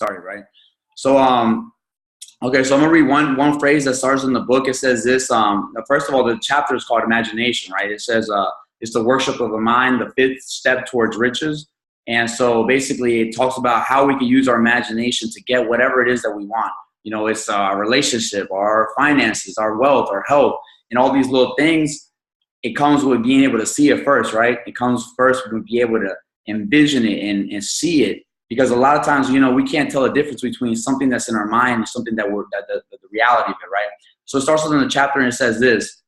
started, right? So, okay, so I'm gonna read one phrase that starts in the book. It says this. First of all, the chapter is called imagination, right? It says it's the worship of the mind, the fifth step towards riches. And so basically, it talks about how we can use our imagination to get whatever it is that we want. You know, it's our relationship, our finances, our wealth, our health, and all these little things. It comes with being able to see it first, right? It comes first with being able to envision it and see it. Because a lot of times, you know, we can't tell the difference between something that's in our mind and something that the reality of it, right? So it starts with in the chapter and it says this: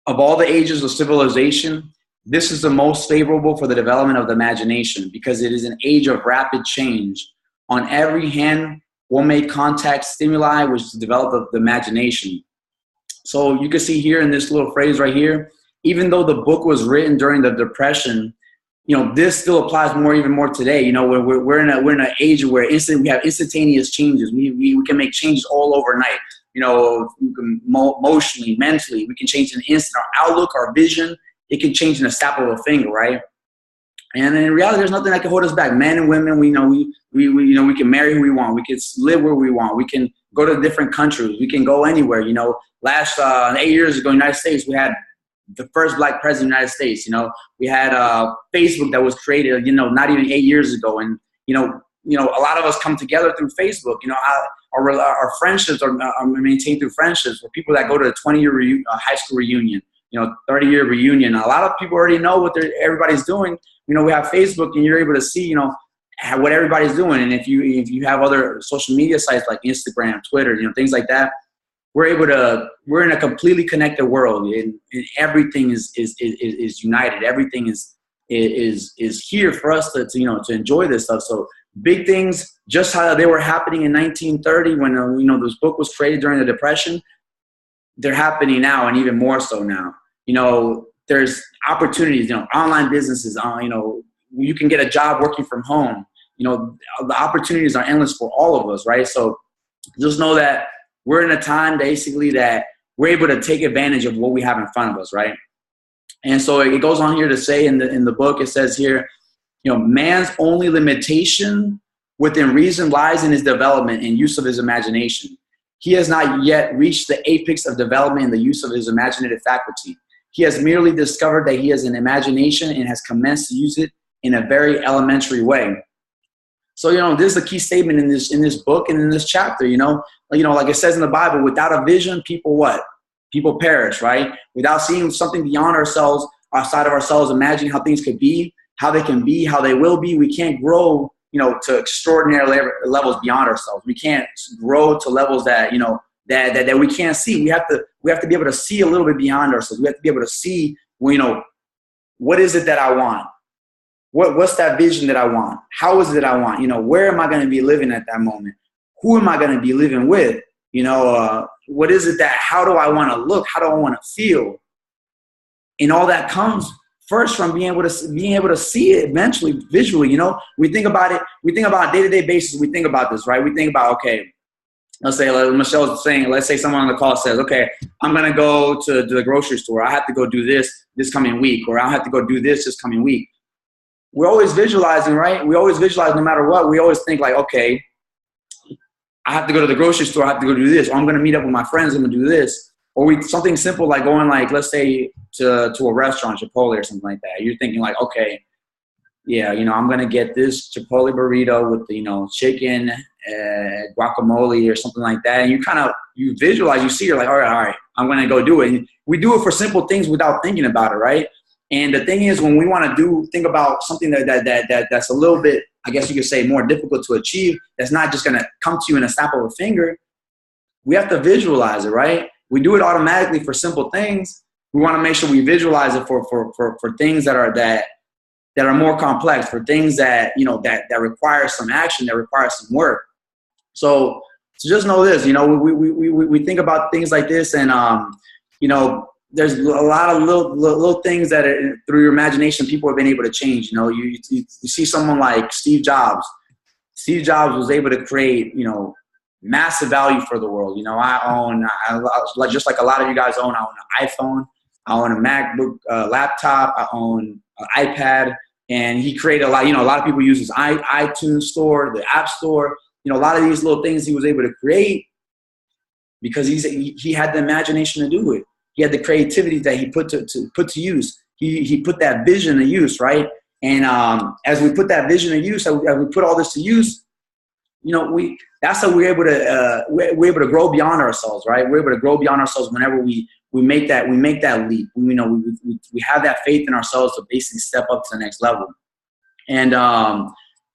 of all the ages of civilization, this is the most favorable for the development of the imagination because it is an age of rapid change. On every hand, one may contact stimuli which develop the imagination. So you can see here in this little phrase right here, even though the book was written during the Depression, you know, this still applies even more today. You know, we're in an age where we have instantaneous changes. We can make changes all overnight. You know, emotionally, mentally, we can change in an instant. Our outlook, our vision, it can change in a snap of a finger, right? And in reality, there's nothing that can hold us back. Men and women, we can marry who we want. We can live where we want. We can go to different countries. We can go anywhere. You know, last 8 years ago, in the United States, we had the first black president of the United States. You know, we had Facebook that was created, you know, not even 8 years ago. And, you know, a lot of us come together through Facebook. You know, our friendships are maintained through friendships with people that go to a 20-year high school reunion, you know, 30-year reunion. A lot of people already know what everybody's doing. You know, we have Facebook and you're able to see, you know, what everybody's doing. And if you have other social media sites like Instagram, Twitter, you know, things like that, we're in a completely connected world, and everything is united. Everything is here for us to enjoy this stuff. So big things, just how they were happening in 1930 when this book was created during the Depression, they're happening now, and even more so now. You know, there's opportunities. You know, online businesses. You know, you can get a job working from home. You know, the opportunities are endless for all of us, right? So just know that we're in a time basically that we're able to take advantage of what we have in front of us, right? And so it goes on here to say in the book, it says here, you know, man's only limitation within reason lies in his development and use of his imagination. He has not yet reached the apex of development in the use of his imaginative faculty. He has merely discovered that he has an imagination and has commenced to use it in a very elementary way. So, you know, this is a key statement in this book and in this chapter. You know, like it says in the Bible, without a vision, people what? People perish, right? Without seeing something beyond ourselves, outside of ourselves, imagining how things could be, how they can be, how they will be, we can't grow, you know, to extraordinary levels beyond ourselves. We can't grow to levels that, you know, that we can't see. We have to be able to see a little bit beyond ourselves. We have to be able to see, well, you know, what is it that I want? What's that vision that I want? How is it that I want? You know, where am I going to be living at that moment? Who am I going to be living with? You know, what is it how do I want to look? How do I want to feel? And all that comes first from being able to see it eventually visually. You know, we think about it. We think about day-to-day basis. We think about this, right? We think about, okay, let's say like Michelle's saying, let's say someone on the call says, okay, I'm going to go to the grocery store. I have to go do this coming week, or I'll have to go do this coming week. We're always visualizing, right? We always visualize no matter what. We always think like, okay, I have to go to the grocery store. I have to go do this. Or I'm going to meet up with my friends. I'm going to do this. Or something simple like going like, let's say to a restaurant, Chipotle or something like that. You're thinking like, okay, yeah, you know, I'm going to get this Chipotle burrito with the, you know, chicken, guacamole or something like that. And you visualize, you see, you're like, all right, I'm going to go do it. And we do it for simple things without thinking about it, right? And the thing is, when we want to think about something that's a little bit, I guess you could say, more difficult to achieve, that's not just going to come to you in a snap of a finger, we have to visualize it, right? We do it automatically for simple things. We want to make sure we visualize it for things that are more complex, for things that, you know, that require some action, that require some work. So just know this, you know, we think about things like this, and you know, there's a lot of little things that are, through your imagination, people have been able to change. You know, you see someone like Steve Jobs. Steve Jobs was able to create, you know, massive value for the world. You know, just like a lot of you guys I own an iPhone, I own a MacBook laptop, I own an iPad. And he created a lot, a lot of people use his iTunes store, the App Store, a lot of these little things he was able to create because he had the imagination to do it. He had the creativity that he put to use. He put that vision to use, right? And as we put that vision to use, as we put all this to use, that's how we're able to grow beyond ourselves, right? We're able to grow beyond ourselves whenever we make that leap. We have that faith in ourselves to basically step up to the next level. And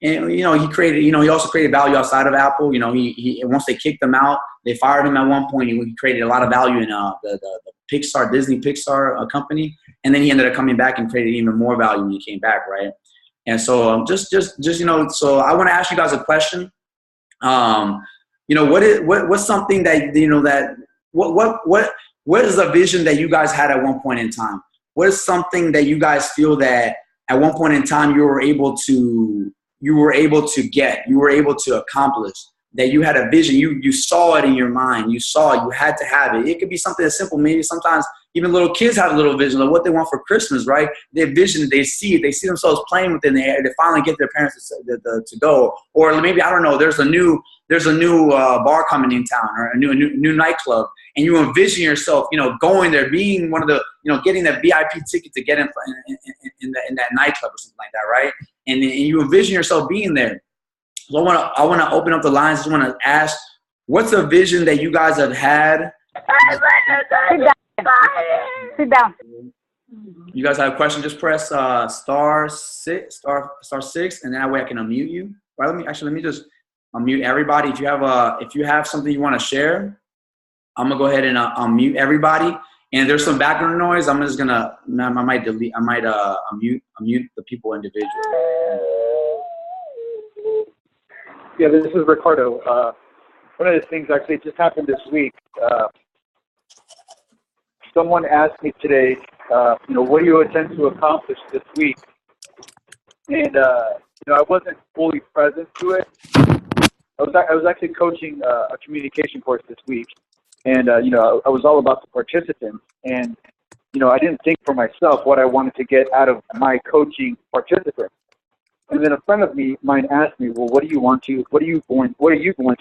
he also created value outside of Apple. He once they kicked him out, they fired him at one point. He created a lot of value in the Pixar, Disney Pixar company, and then he ended up coming back and created even more value when he came back, right? And so so I want to ask you guys a question. What's something that what is a vision that you guys had at one point in time? What is something that you guys feel that at one point in time you were able to get, you were able to accomplish, that you had a vision, you saw it in your mind, you had to have it. It could be something as simple, maybe sometimes even little kids have a little vision of what they want for Christmas, right? They vision, they see themselves playing within the air, they finally get their parents to go. Or maybe, I don't know, there's a new bar coming in town, or a new nightclub, and you envision yourself, going there, being one of the, getting that VIP ticket to get in that nightclub or something like that, right? And you envision yourself being there. So I want to open up the lines. I just want to ask, what's a vision that you guys have had? Sit down. You guys have a question? Just press star six, and that way I can unmute you. Right, let me just unmute everybody. If you have something you want to share, I'm gonna go ahead and unmute everybody. And there's some background noise. I might unmute the people individually. Yeah, this is Ricardo. One of the things actually just happened this week. Someone asked me today, what do you intend to accomplish this week? And I wasn't fully present to it. I was actually coaching a communication course this week, and I was all about the participants, and I didn't think for myself what I wanted to get out of my coaching participants. And then a friend of mine asked me, well, what are you going to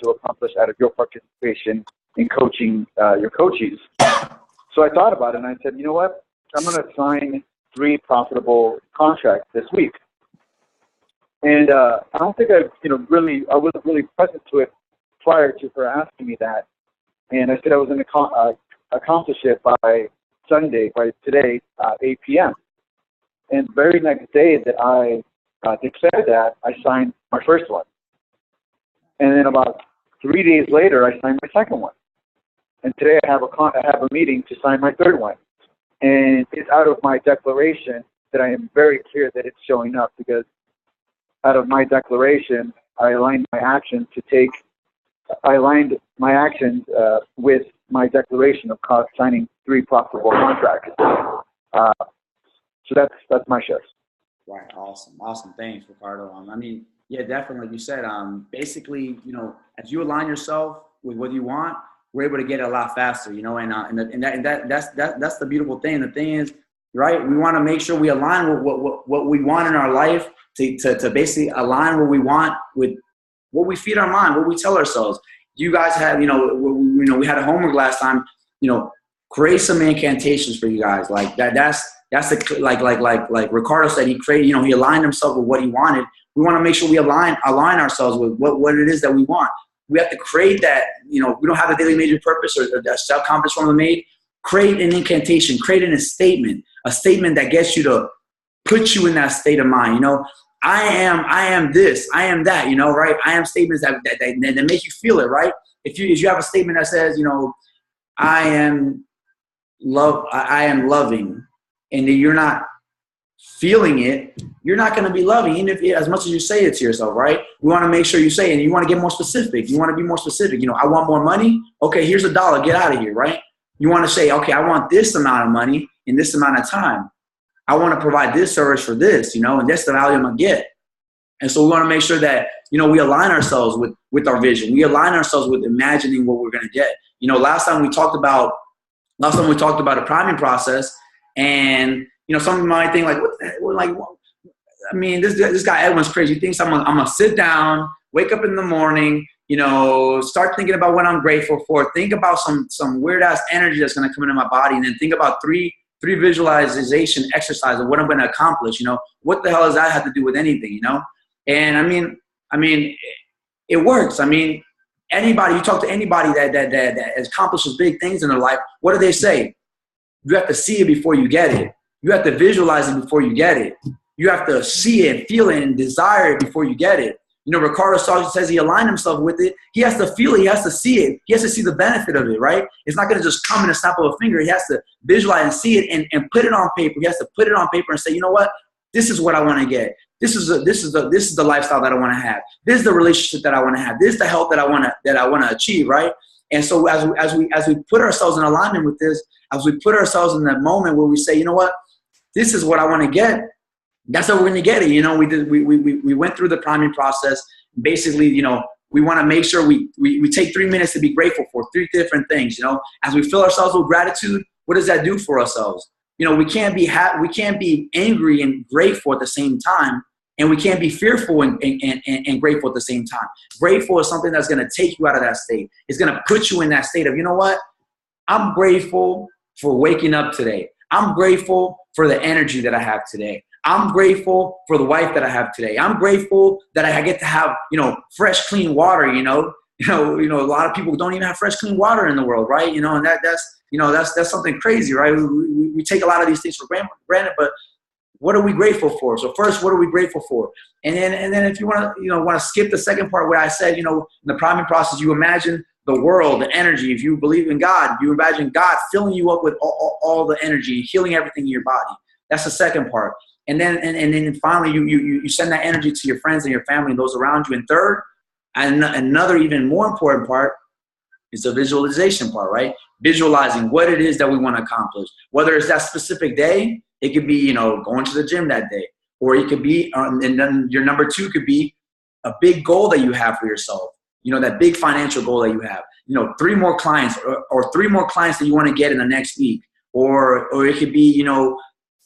accomplish out of your participation in coaching your coachees? So I thought about it, and I said, you know what? I'm going to sign 3 profitable contracts this week. And I don't think I wasn't really present to it prior to her asking me that. And I said I was going to accomplish it by Sunday, by today, 8 p.m. And the very next day that I declared that, I signed my first one. And then about 3 days later, I signed my second one. And today I have a meeting to sign my third one. And it's out of my declaration that I am very clear that it's showing up, because out of my declaration, I aligned my actions with my declaration of signing 3 profitable contracts. So that's my share. Right. Awesome. Thanks, Ricardo. Yeah, definitely. Like you said, basically, as you align yourself with what you want, we're able to get it a lot faster, and that's the beautiful thing. The thing is, right, we want to make sure we align with what we want in our life to basically align what we want with what we feed our mind, what we tell ourselves. You guys had, we had a homework last time, create some incantations for you guys. Like that's like Ricardo said, he created, he aligned himself with what he wanted. We want to make sure we align ourselves with what it is that we want. We have to create that, we don't have a daily major purpose or a self-confidence formula made. Create an incantation, create a statement that gets you to put you in that state of mind. I am this, I am that, right? I am statements that make you feel it, right? If you have a statement that says, I am loving, and you're not feeling it, you're not going to be loving, even if as much as you say it to yourself, right? We want to make sure you say it, and you want to get more specific. You want to be more specific. I want more money. Okay, here's $1. Get out of here, right? You want to say, okay, I want this amount of money in this amount of time. I want to provide this service for this, and that's the value I'm going to get. And so we want to make sure that, we align ourselves with our vision. We align ourselves with imagining what we're going to get. Last time we talked about a priming process, and, some of you might think like, I mean, this guy Edwin's crazy. He thinks I'm gonna sit down, wake up in the morning, start thinking about what I'm grateful for. Think about some weird ass energy that's gonna come into my body, and then think about three visualization exercises of what I'm gonna accomplish. What the hell does that have to do with anything? And I mean, it works. I mean, anybody, you talk to anybody that accomplishes big things in their life, what do they say? You have to see it before you get it. You have to visualize it before you get it. You have to see it, feel it, and desire it before you get it. Ricardo Sargent says he aligned himself with it. He has to feel it. He has to see it. He has to see the benefit of it, right? It's not going to just come in a snap of a finger. He has to visualize and see it and put it on paper. He has to put it on paper and say, you know what? This is what I want to get. This is the lifestyle that I want to have. This is the relationship that I want to have. This is the health that I want to achieve, right? And so as we put ourselves in alignment with this, as we put ourselves in that moment where we say, you know what? This is what I want to get. That's how we're going to get it. We went through the priming process. Basically, we want to make sure we take 3 minutes to be grateful for 3 different things. As we fill ourselves with gratitude, what does that do for ourselves? We can't be angry and grateful at the same time, and we can't be fearful and grateful at the same time. Grateful is something that's going to take you out of that state. It's going to put you in that state of, you know what? I'm grateful for waking up today. I'm grateful for the energy that I have today. I'm grateful for the wife that I have today. I'm grateful that I get to have, fresh, clean water. A lot of people don't even have fresh, clean water in the world, right? And that's something crazy, right? We take a lot of these things for granted, but what are we grateful for? So first, what are we grateful for? And then if you want to skip the second part where I said, in the priming process, you imagine the world, the energy. If you believe in God, you imagine God filling you up with all the energy, healing everything in your body. That's the second part. And then finally, you send that energy to your friends and your family and those around you. And third, and another even more important part is the visualization part, right? Visualizing what it is that we want to accomplish. Whether it's that specific day, it could be, going to the gym that day. Or it could be, and then your number 2 could be a big goal that you have for yourself. That big financial goal that you have. 3 more clients or 3 more clients that you want to get in the next week. Or it could be,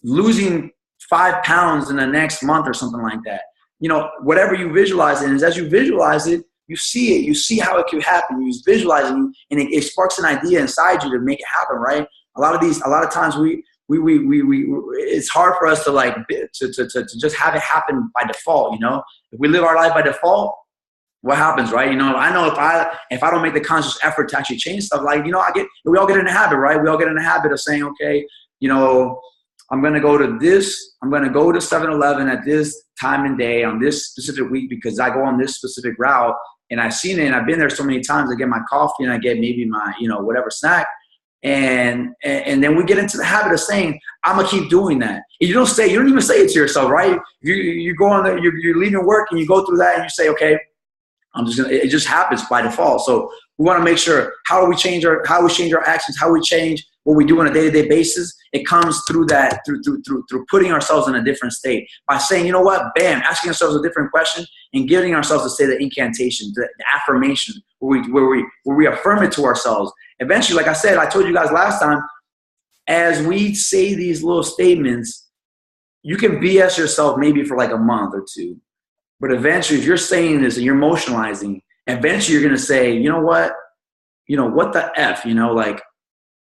losing 5 pounds in the next month or something like that. Whatever you visualize it, and as you visualize it, you see it. You see how it could happen. You visualize it, and it sparks an idea inside you to make it happen, right? A lot of times we it's hard for us to just have it happen by default. If we live our life by default, what happens, right? I know if I don't make the conscious effort to actually change stuff, we all get in a habit, right? We all get in a habit of saying, okay, I'm going to go to 7-Eleven at this time and day on this specific week because I go on this specific route and I've seen it and I've been there so many times. I get my coffee and I get maybe my, whatever snack. And then we get into the habit of saying, I'm going to keep doing that. And you don't even say it to yourself, right? You go on there, you're leaving work and you go through that and you say, okay, it just happens by default. So we want to make sure how we change our actions, how we change what we do on a day-to-day basis. It comes through that, through putting ourselves in a different state by saying, you know what, bam, asking ourselves a different question and giving ourselves to say the incantation, the affirmation, where we affirm it to ourselves. Eventually, like I said, I told you guys last time, as we say these little statements, you can BS yourself maybe for like a month or 2. But eventually, if you're saying this and you're emotionalizing, eventually you're going to say, you know what the F,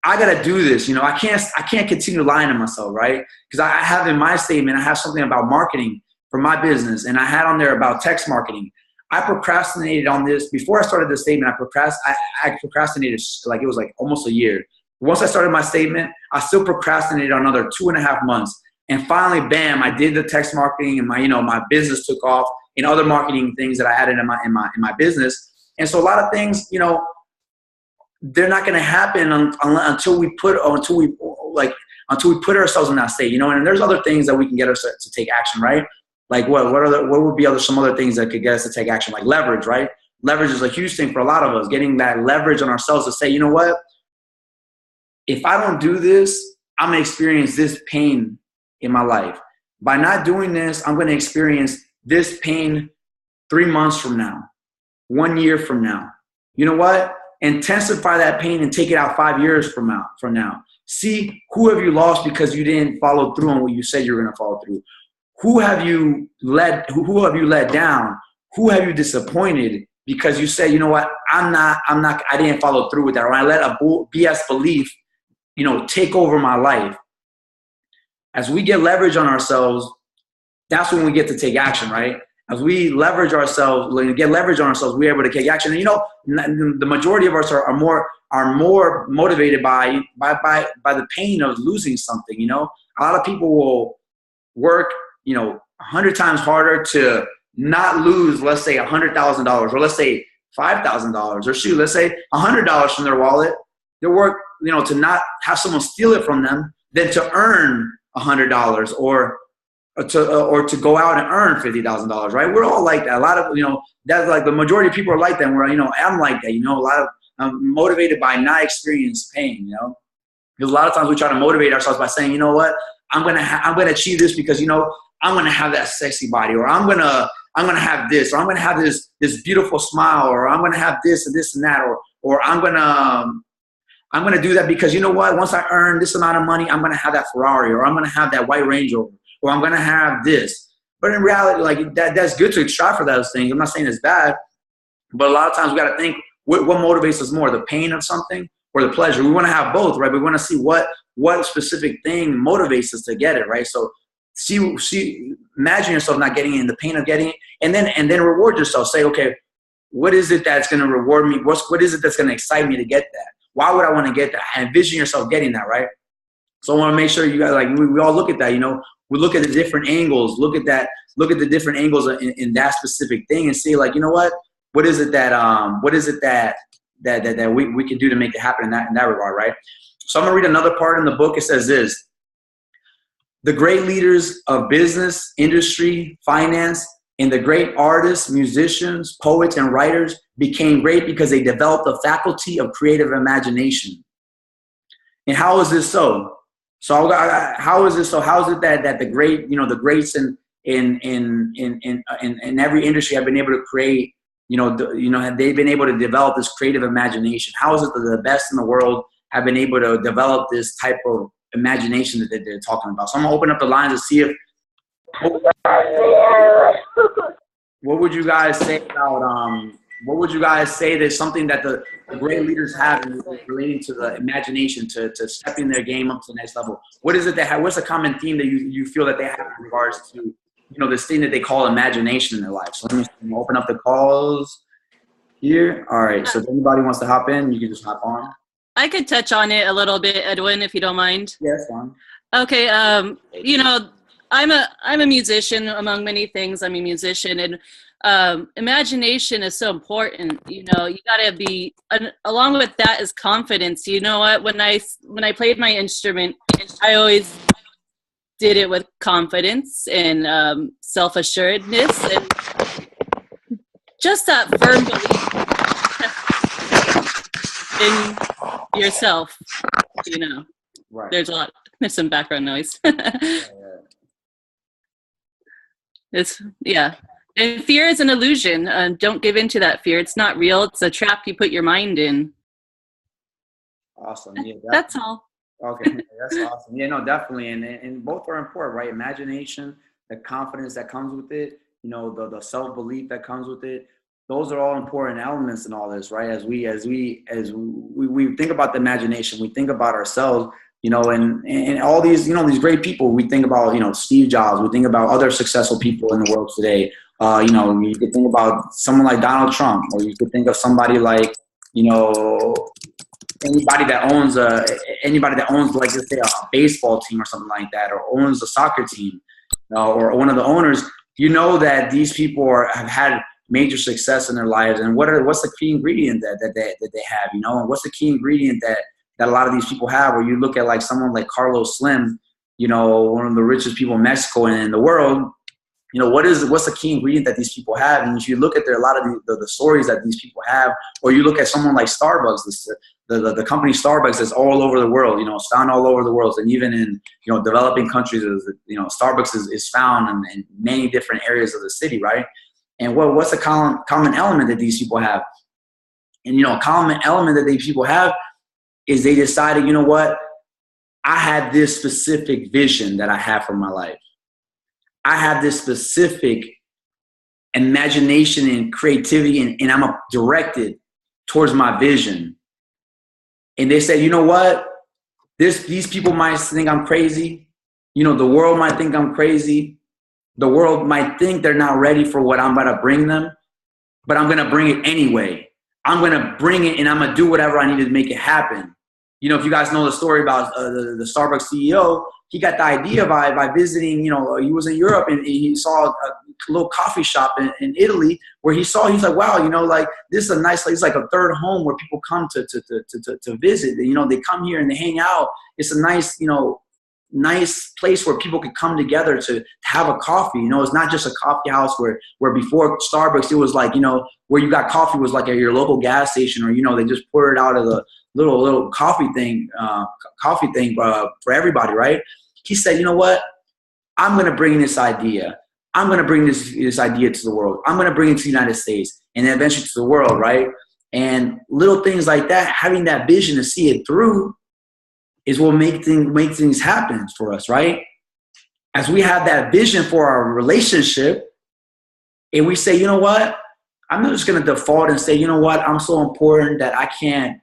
I got to do this. I can't continue lying to myself, right? Because I have in my statement, I have something about marketing for my business. And I had on there about text marketing. I procrastinated on this. Before I started the statement, I procrastinated it was almost a year. Once I started my statement, I still procrastinated another 2.5 months. And finally, bam, I did the text marketing and my business took off and other marketing things that I added in my business. And so a lot of things, they're not going to happen until we put ourselves in that state, and there's other things that we can get us to take action, right? Like what would be some other things that could get us to take action, like leverage, right? Leverage is a huge thing for a lot of us, getting that leverage on ourselves to say, you know what, if I don't do this, I'm going to experience this pain in my life. By not doing this, I'm going to experience this pain 3 months from now, 1 year from now. You know what? Intensify that pain and take it out 5 years from now. See who have you lost because you didn't follow through on what you said you were going to follow through. who have you let down? Who have you disappointed because you say, you know what, I didn't follow through with that, or I let a BS belief, take over my life. As we get leverage on ourselves, that's when we get to take action, right? As we leverage ourselves, get leverage on ourselves, we're able to take action. And the majority of us are more motivated by the pain of losing something. A lot of people will work 100 times harder to not lose, let's say $100,000, or let's say $5,000, or shoot, let's say $100 from their wallet. They work to not have someone steal it from them than to earn $100 or to go out and earn $50,000, right? We're all like that. A lot of, that's like the majority of people are like that. Where, I'm like that, a lot of, I'm motivated by not experienced pain, because a lot of times we try to motivate ourselves by saying, you know what, I'm going to achieve this because, I'm going to have that sexy body, or I'm going to have this, or I'm going to have this beautiful smile, or I'm going to have this and this and that, or I'm going to do that because, you know what, once I earn this amount of money, I'm going to have that Ferrari, or I'm going to have that white Range Rover, or I'm going to have this. But in reality, like that's good to strive for those things. I'm not saying it's bad, but a lot of times we got to think what motivates us more, the pain of something or the pleasure. We want to have both, right? We want to see what specific thing motivates us to get it, right? So imagine yourself not getting it, in the pain of getting it, and then reward yourself. Say, okay, what is it that's going to reward me? What is it that's going to excite me to get that? Why would I want to get that? And envision yourself getting that, right? So I want to make sure you guys, like, we all look at that, we look at the different angles, look at the different angles in that specific thing and see, like, you know what is it that we can do to make it happen in that regard, right? So I'm going to read another part in the book. It says this: the great leaders of business, industry, finance, and the great artists, musicians, poets, and writers became great because they developed a faculty of creative imagination. And how is this so? So how is this so? How is it that the greats in every industry have been able to create, they've been able to develop this creative imagination? How is it that the best in the world have been able to develop this type of imagination that they're talking about? So I'm gonna open up the lines to see if what would you guys say about what would you guys say there's something that the great leaders have relating to the imagination, to stepping their game up to the next level? What is it what's a common theme that you feel that they have in regards to this thing that they call imagination in their life? So let me open up the calls here. All right, so if anybody wants to hop in, you can just hop on. I could touch on it a little bit, Edwin, if you don't mind. Yes, fine. Okay, I'm a musician, among many things. I'm a musician, and imagination is so important. You gotta be, along with that is confidence. You know what? When I played my instrument, I always did it with confidence and self-assuredness and just that firm belief in yourself. Right. There's some background noise. And fear is an illusion. Don't give in to that fear. It's not real. It's a trap you put your mind in. Awesome. Yeah, that's all. Okay, that's awesome. Yeah, no, definitely. And both are important, right? Imagination, the confidence that comes with it, the self-belief that comes with it. Those are all important elements in all this, right? As we think about the imagination, we think about ourselves, and all these, these great people. We think about, Steve Jobs. We think about other successful people in the world today. You could think about someone like Donald Trump, or you could think of somebody like, anybody that owns like, let's say, a baseball team or something like that, or owns a soccer team, or one of the owners. That these people have had major success in their lives, and what's the key ingredient that they have, and what's the key ingredient that a lot of these people have? Or you look at like someone like Carlos Slim, one of the richest people in Mexico and in the world. What's the key ingredient that these people have? And if you look at a lot of the stories that these people have, or you look at someone like Starbucks, the company Starbucks is all over the world, it's found all over the world. And even in, developing countries, Starbucks is found in many different areas of the city, right? And what's the common element that these people have? And, a common element that these people have is they decided, I had this specific vision that I have for my life. I have this specific imagination and creativity, and I'm directed towards my vision. And they said, you know what? These people might think I'm crazy. You know, the world might think I'm crazy. The world might think they're not ready for what I'm about to bring them, but I'm going to bring it anyway. I'm going to bring it, and I'm going to do whatever I need to make it happen. You know, if you guys know the story about the Starbucks CEO, he got the idea by visiting, you know, he was in Europe and he saw a little coffee shop in Italy where he's like, wow, you know, like this is a nice place. It's like a third home where people come to visit. You know, they come here and they hang out. It's a nice, you know, nice place where people could come together to have a coffee. You know, it's not just a coffee house where before Starbucks, it was like, you know, where you got coffee was like at your local gas station, or, you know, they just pour it out of the little coffee thing for everybody, right? He said, you know what? I'm going to bring this idea. I'm going to bring this idea to the world. I'm going to bring it to the United States and then eventually to the world, right? And little things like that, having that vision to see it through is what make things happen for us, right? As we have that vision for our relationship and we say, you know what? I'm not just going to default and say, you know what? I'm so important that I can't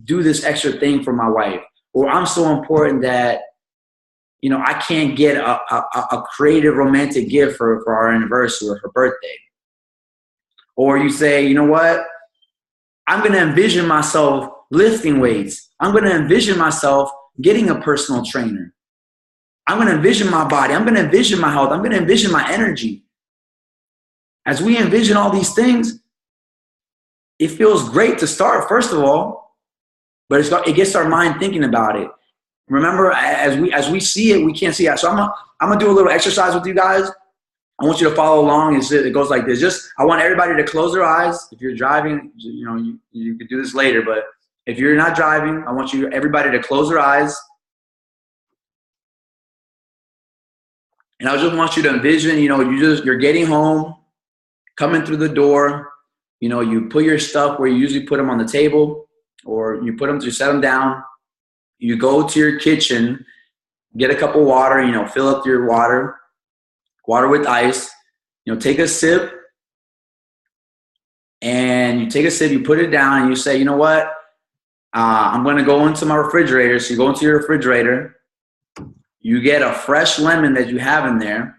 do this extra thing for my wife. Or I'm so important that, you know, I can't get a creative romantic gift for our anniversary or her birthday. Or you say, you know what? I'm going to envision myself lifting weights. I'm going to envision myself getting a personal trainer. I'm going to envision my body. I'm going to envision my health. I'm going to envision my energy. As we envision all these things, it feels great to start, first of all, but it gets our mind thinking about it. Remember, as we see it, we can't see it. So I'm gonna do a little exercise with you guys. I want you to follow along. It goes like this. I want everybody to close their eyes. If you're driving, you know, you could do this later, but if you're not driving, I want everybody to close their eyes. And I just want you to envision, you know, you're getting home, coming through the door, you know, you put your stuff where you usually put them on the table, or you set them down. You go to your kitchen, get a cup of water, you know, fill up your water with ice, you know, take a sip, and you take a sip, you put it down, and you say, you know what, I'm going to go into my refrigerator. So you go into your refrigerator, you get a fresh lemon that you have in there.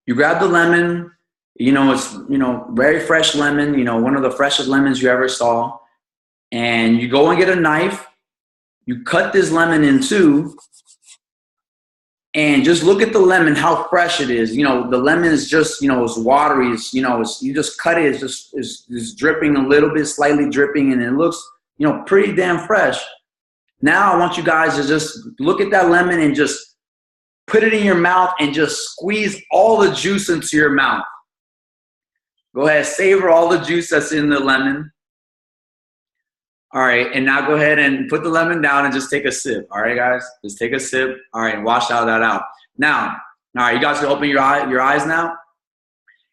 You grab the lemon, you know, it's, you know, very fresh lemon, you know, one of the freshest lemons you ever saw. And you go and get a knife. You cut this lemon in two, and just look at the lemon, how fresh it is. You know, the lemon is just, you know, it's watery. It's, you know, you just cut it. It's just dripping a little bit, slightly dripping, and it looks, you know, pretty damn fresh. Now I want you guys to just look at that lemon and just put it in your mouth and just squeeze all the juice into your mouth. Go ahead, savor all the juice that's in the lemon. All right, and now go ahead and put the lemon down and just take a sip. All right, guys, just take a sip. All right, and wash all that out. Now, all right, you guys can open your eyes now.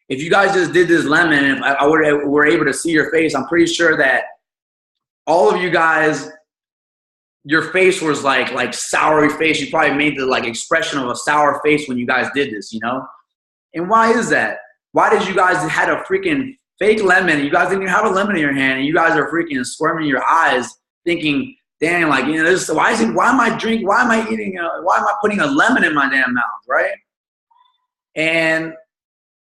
If you guys just did this lemon, and if I were able to see your face, I'm pretty sure that all of you guys, your face was like sour face. You probably made the like expression of a sour face when you guys did this, you know? And why is that? Why did you guys had a freaking fake lemon? You guys didn't even have a lemon in your hand, and you guys are freaking squirming your eyes, thinking, "Damn, like, you know, why am I putting a lemon in my damn mouth, right?" And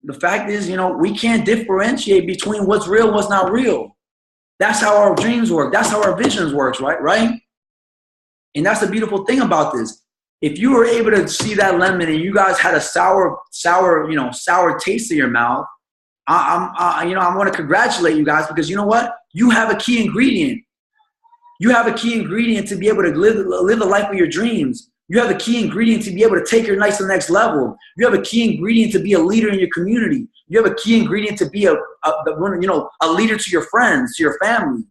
the fact is, you know, we can't differentiate between what's real, what's not real. That's how our dreams work. That's how our visions works, right? And that's the beautiful thing about this. If you were able to see that lemon and you guys had a sour taste in your mouth, I want to congratulate you guys, because you know what? You have a key ingredient. You have a key ingredient to be able to live the life of your dreams. You have a key ingredient to be able to take your life to the next level. You have a key ingredient to be a leader in your community. You have a key ingredient to be a leader to your friends, to your family.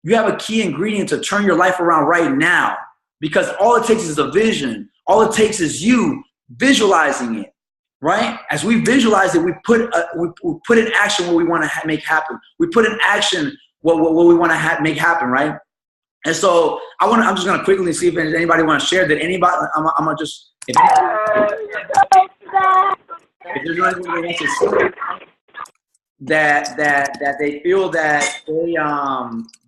You have a key ingredient to turn your life around right now, because all it takes is a vision. All it takes is you visualizing it, right? As we visualize it, we put in action what we want to make happen. We put in action what we want to make happen, right? And so I'm just going to quickly see if anybody wants to share that. I'm going to just If there's anybody that wants to share that they feel that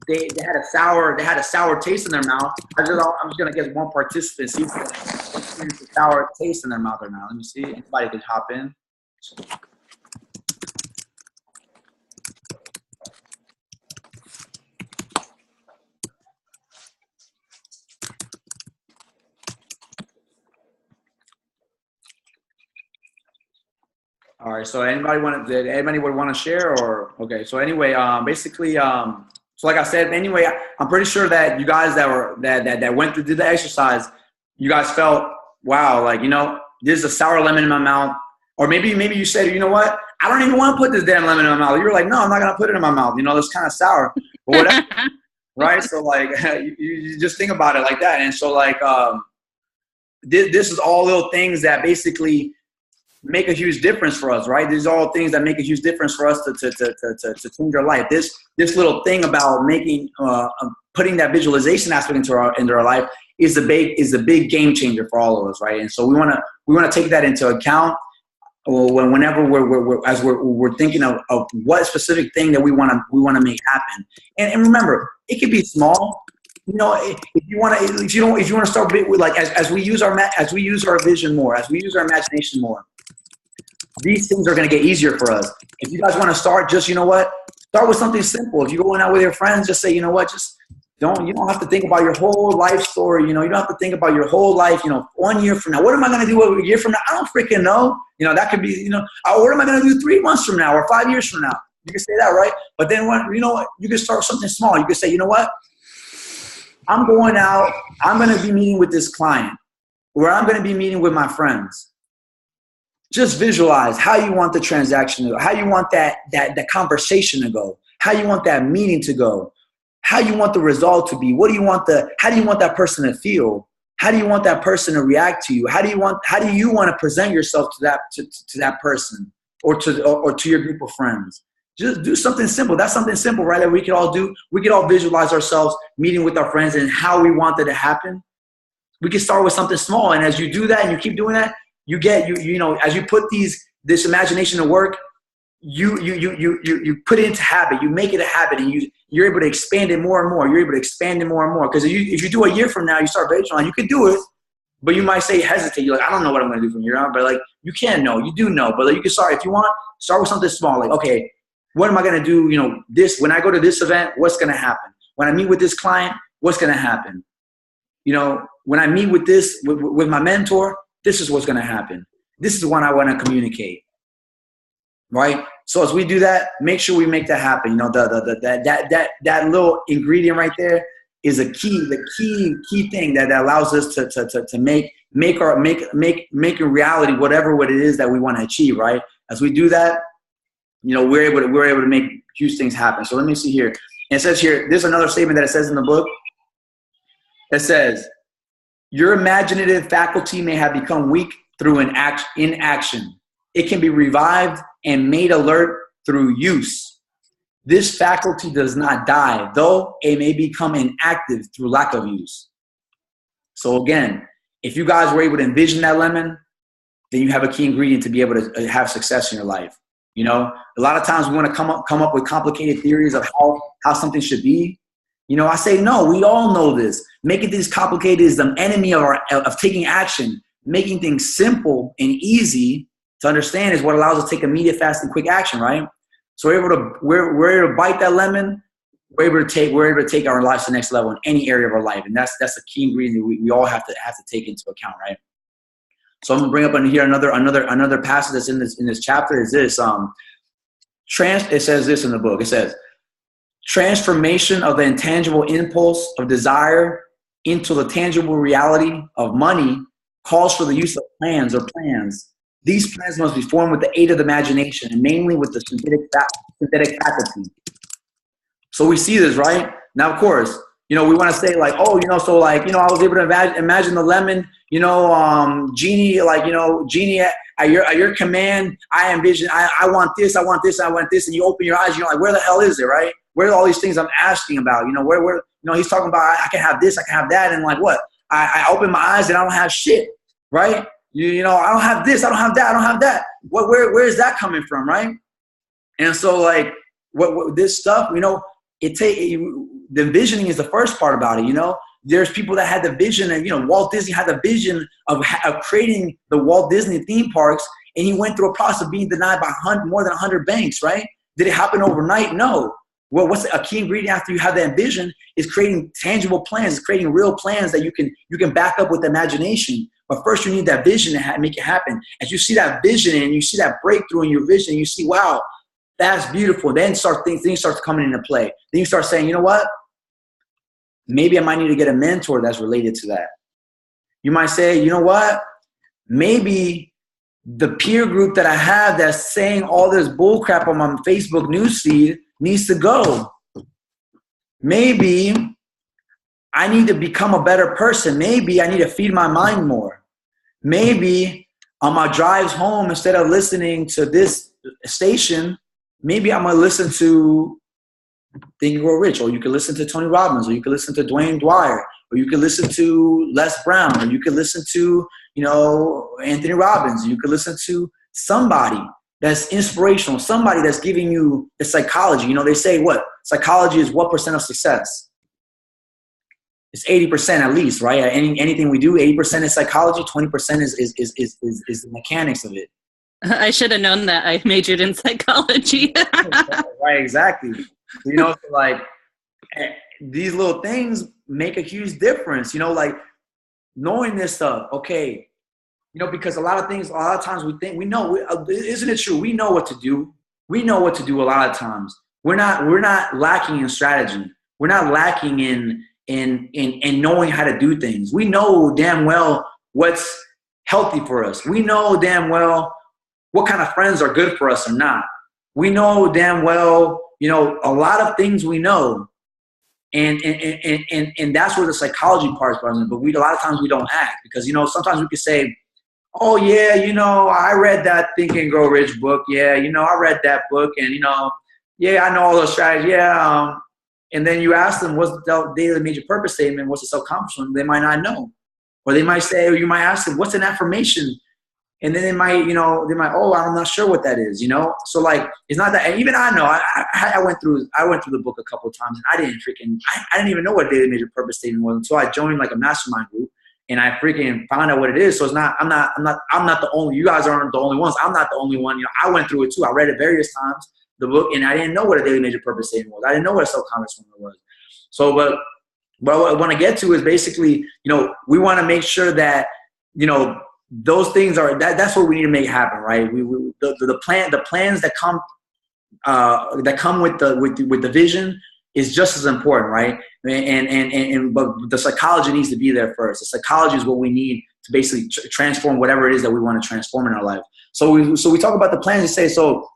they had a sour taste in their mouth, I'm just gonna get one participant, see if they experience a sour taste in their mouth or not. Let me see. Anybody can hop in. All right. So did anybody would want to share or okay? So anyway, basically, so like I said, anyway, I'm pretty sure that you guys that went through did the exercise, you guys felt wow, like there's a sour lemon in my mouth, or maybe you said, you know what, I don't even want to put this damn lemon in my mouth. You were like, no, I'm not gonna put it in my mouth. It's kind of sour, but whatever, right? So like you just think about it like that, and so like this is all little things that basically make a huge difference for us, right? These are all things that make a huge difference for us to change our life. This little thing about making putting that visualization aspect into our life is a big game changer for all of us, right? And so we want to take that into account whenever we're thinking of what specific thing that we want to make happen. And remember, it could be small. If you want to start with, like, as we use our vision more, as we use our imagination more, these things are going to get easier for us. If you guys want to start, just, start with something simple. If you're going out with your friends, just say, you don't have to think about your whole life story. You don't have to think about your whole life, 1 year from now. What am I going to do a year from now? I don't freaking know. That could be, what am I going to do 3 months from now or 5 years from now? You can say that, right? But then you can start with something small. You can say, you know what? I'm going out. I'm going to be meeting with this client, or I'm going to be meeting with my friends. Just visualize how you want the transaction to go, how you want that conversation to go, how you want that meeting to go, how you want the result to be. How do you want that person to feel? How do you want that person to react to you? How do you want to present yourself to that person or to your group of friends? Just do something simple. That's something simple, right? That we could all do. We could all visualize ourselves meeting with our friends and how we want it to happen. We can start with something small, and as you do that and you keep doing that, you get as you put this imagination to work, you put it into habit. You make it a habit, and you're able to expand it more and more. You're able to expand it more and more. Because if you do a year from now, you start visualizing, you could do it, but you might hesitate. You're like, I don't know what I'm going to do from here on. But like, you can know, you do know. But like, you can start if you want. Start with something small. Like, okay, what am I going to do? This when I go to this event, what's going to happen? When I meet with this client, what's going to happen? When I meet with my mentor, this is what's going to happen. This is what I want to communicate, right? So as we do that, make sure we make that happen. That little ingredient right there is the key thing that allows us to make a reality whatever it is that we want to achieve, right? As we do that, we're able to make huge things happen. So let me see here. And it says here, there's another statement that it says in the book. It says, your imaginative faculty may have become weak through inaction. It can be revived and made alert through use. This faculty does not die, though it may become inactive through lack of use. So again, if you guys were able to envision that lemon, then you have a key ingredient to be able to have success in your life. A lot of times we want to come up with complicated theories of how something should be. I say, no, we all know this. Making things complicated is the enemy of taking action. Making things simple and easy to understand is what allows us to take immediate, fast, and quick action, right? So we're able to bite that lemon. We're able to take our lives to the next level in any area of our life, and that's a key ingredient we all have to take into account, right? So I'm gonna bring up in here another passage that's in this chapter is this. It says this in the book. It says, transformation of the intangible impulse of desire into the tangible reality of money calls for the use of plans. These plans must be formed with the aid of the imagination and mainly with the synthetic faculty. So we see this, right? Now, of course, we want to say like, I was able to imagine the lemon, genie, genie at your command, I envision, I want this, and you open your eyes, you're like, where the hell is it, right? Where are all these things I'm asking about? Where he's talking about, I can have this, I can have that, and like what? I open my eyes and I don't have shit. right? You know, I don't have this, I don't have that, I don't have that. Where is that coming from, right? And so like what this stuff, you know, the envisioning is the first part about it, you know. There's people that had the vision, and, you know, Walt Disney had the vision of creating the Walt Disney theme parks, and he went through a process of being denied by more than 100 banks, right? Did it happen overnight? No. Well, what's a key ingredient after you have that vision is creating tangible plans, creating real plans that you can back up with imagination. But first you need that vision to make it happen. As you see that vision and you see that breakthrough in your vision, you see, wow, that's beautiful. Then things start coming into play. Then you start saying, you know what? Maybe I might need to get a mentor that's related to that. You might say, you know what? Maybe the peer group that I have that's saying all this bull crap on my Facebook newsfeed needs to go. Maybe I need to become a better person. Maybe I need to feed my mind more. Maybe on my drives home, instead of listening to this station, maybe I'm going to listen to Think and Grow Rich, or you can listen to Tony Robbins, or you can listen to Dwayne Dwyer, or you can listen to Les Brown, or you can listen to, you know, Anthony Robbins. You can listen to somebody that's inspirational, somebody that's giving you the psychology. You know, they say what? Psychology is what % of success? It's 80% at least, right? Anything we do, 80% is psychology, 20% is the mechanics of it. I should have known that. I majored in psychology. Right, exactly. You know, so like these little things make a huge difference, you know, like knowing this stuff. Okay. You know, because a lot of times we think, isn't it true? We know what to do. We know what to do a lot of times. We're not lacking in strategy. We're not lacking in knowing how to do things. We know damn well what's healthy for us. We know damn well what kind of friends are good for us or not. We know damn well, you know, a lot of things we know. And that's where the psychology part comes in. But a lot of times we don't act because, you know, sometimes we could say, oh yeah, you know, I read that Think and Grow Rich book. Yeah, you know, I read that book, and, you know, yeah, I know all those strategies. Yeah. And then you ask them, what's the daily major purpose statement? What's the self-accomplishment? They might not know. Or they might say, or you might ask them, what's an affirmation? And then they might, oh, I'm not sure what that is, you know? So like, it's not that, and even I know, I went through the book a couple of times, and I didn't even know what a daily major purpose statement was until I joined like a mastermind group, and I freaking found out what it is. So it's not, I'm not the only, you guys aren't the only ones. I'm not the only one. You know, I went through it too. I read it various times, the book, and I didn't know what a daily major purpose statement was. I didn't know what a self-accomplishment was. So, but what I want to get to is basically, you know, we want to make sure that, you know, those things are, that's what we need to make happen, right? The plans that come with the vision is just as important, right? But the psychology needs to be there first. The psychology is what we need to basically transform whatever it is that we want to transform in our life. So we talk about the plans and say, so,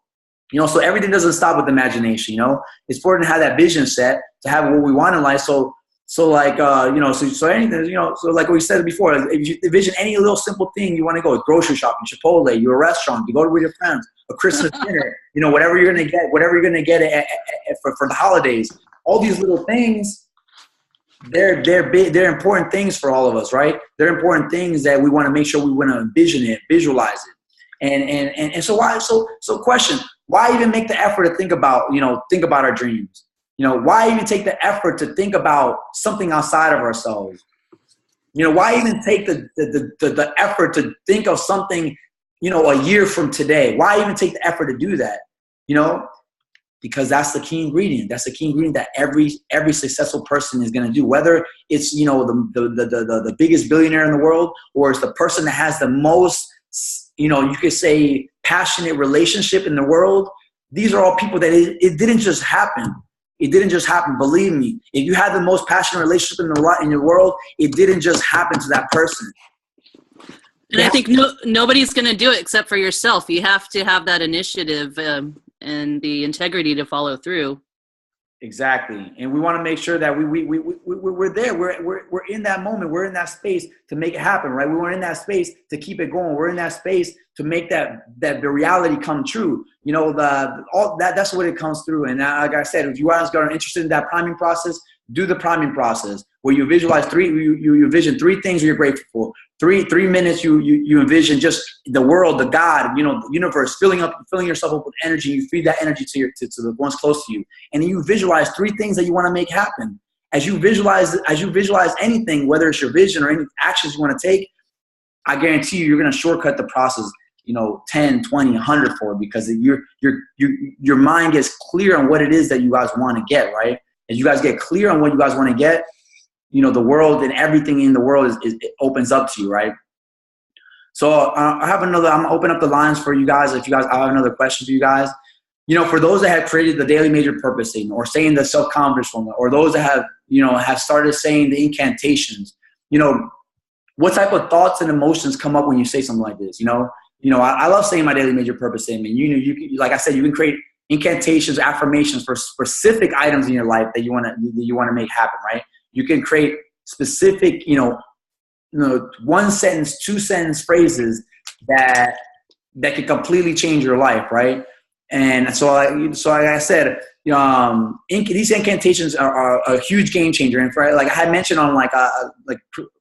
you know, so everything doesn't stop with imagination, you know? It's important to have that vision set, to have what we want in life. So like, you know, so anything, you know, so like we said before, if you envision any little simple thing you want to go, grocery shopping, Chipotle, you're a restaurant, you go with your friends, a Christmas dinner, you know, whatever you're going to get for the holidays, all these little things, they're big, they're important things for all of us, right? They're important things that we want to make sure we want to envision it, visualize it. And so why, so question, why even make the effort to think about our dreams? You know, why even take the effort to think about something outside of ourselves? You know, why even take the effort to think of something, you know, a year from today? Why even take the effort to do that? You know, because that's the key ingredient. That's the key ingredient that every successful person is going to do. Whether it's, you know, the biggest billionaire in the world, or it's the person that has the most, you know, you could say passionate relationship in the world. These are all people that it didn't just happen. It didn't just happen. Believe me, if you have the most passionate relationship in your world, it didn't just happen to that person. And I think nobody's going to do it except for yourself. You have to have that initiative and the integrity to follow through. Exactly. And we want to make sure that we're there. We're in that moment. We're in that space to make it happen, right? We're in that space to keep it going. We're in that space to make that the reality come true. You know, that's what it comes through. And like I said, if you guys are interested in that priming process, do the priming process where you visualize you envision 3 things you're grateful for. 3 minutes you envision just the world, the God, the universe filling yourself up with energy. You feed that energy to the ones close to you, and then you visualize 3 things that you want to make happen. As you visualize anything, whether it's your vision or any actions you want to take, I guarantee you're going to shortcut the process, 10, 20, 100 for it, because your mind gets clear on what it is that you guys want to get, right? As you guys get clear on what you guys want to get, the world and everything in the world it opens up to you, right? So I'm going to open up the lines for you guys. I have another question for you guys. For those that have created the daily major purpose statement, or saying the self-confidence formula, or those that have started saying the incantations, what type of thoughts and emotions come up when you say something like this? I love saying my daily major purpose statement. Like I said, you can create incantations, affirmations for specific items in your life that you want to make happen, right? You can create specific, 1 sentence, 2 sentence phrases that can completely change your life, right? And so like I said, these incantations are a huge game changer. And like I had mentioned on like a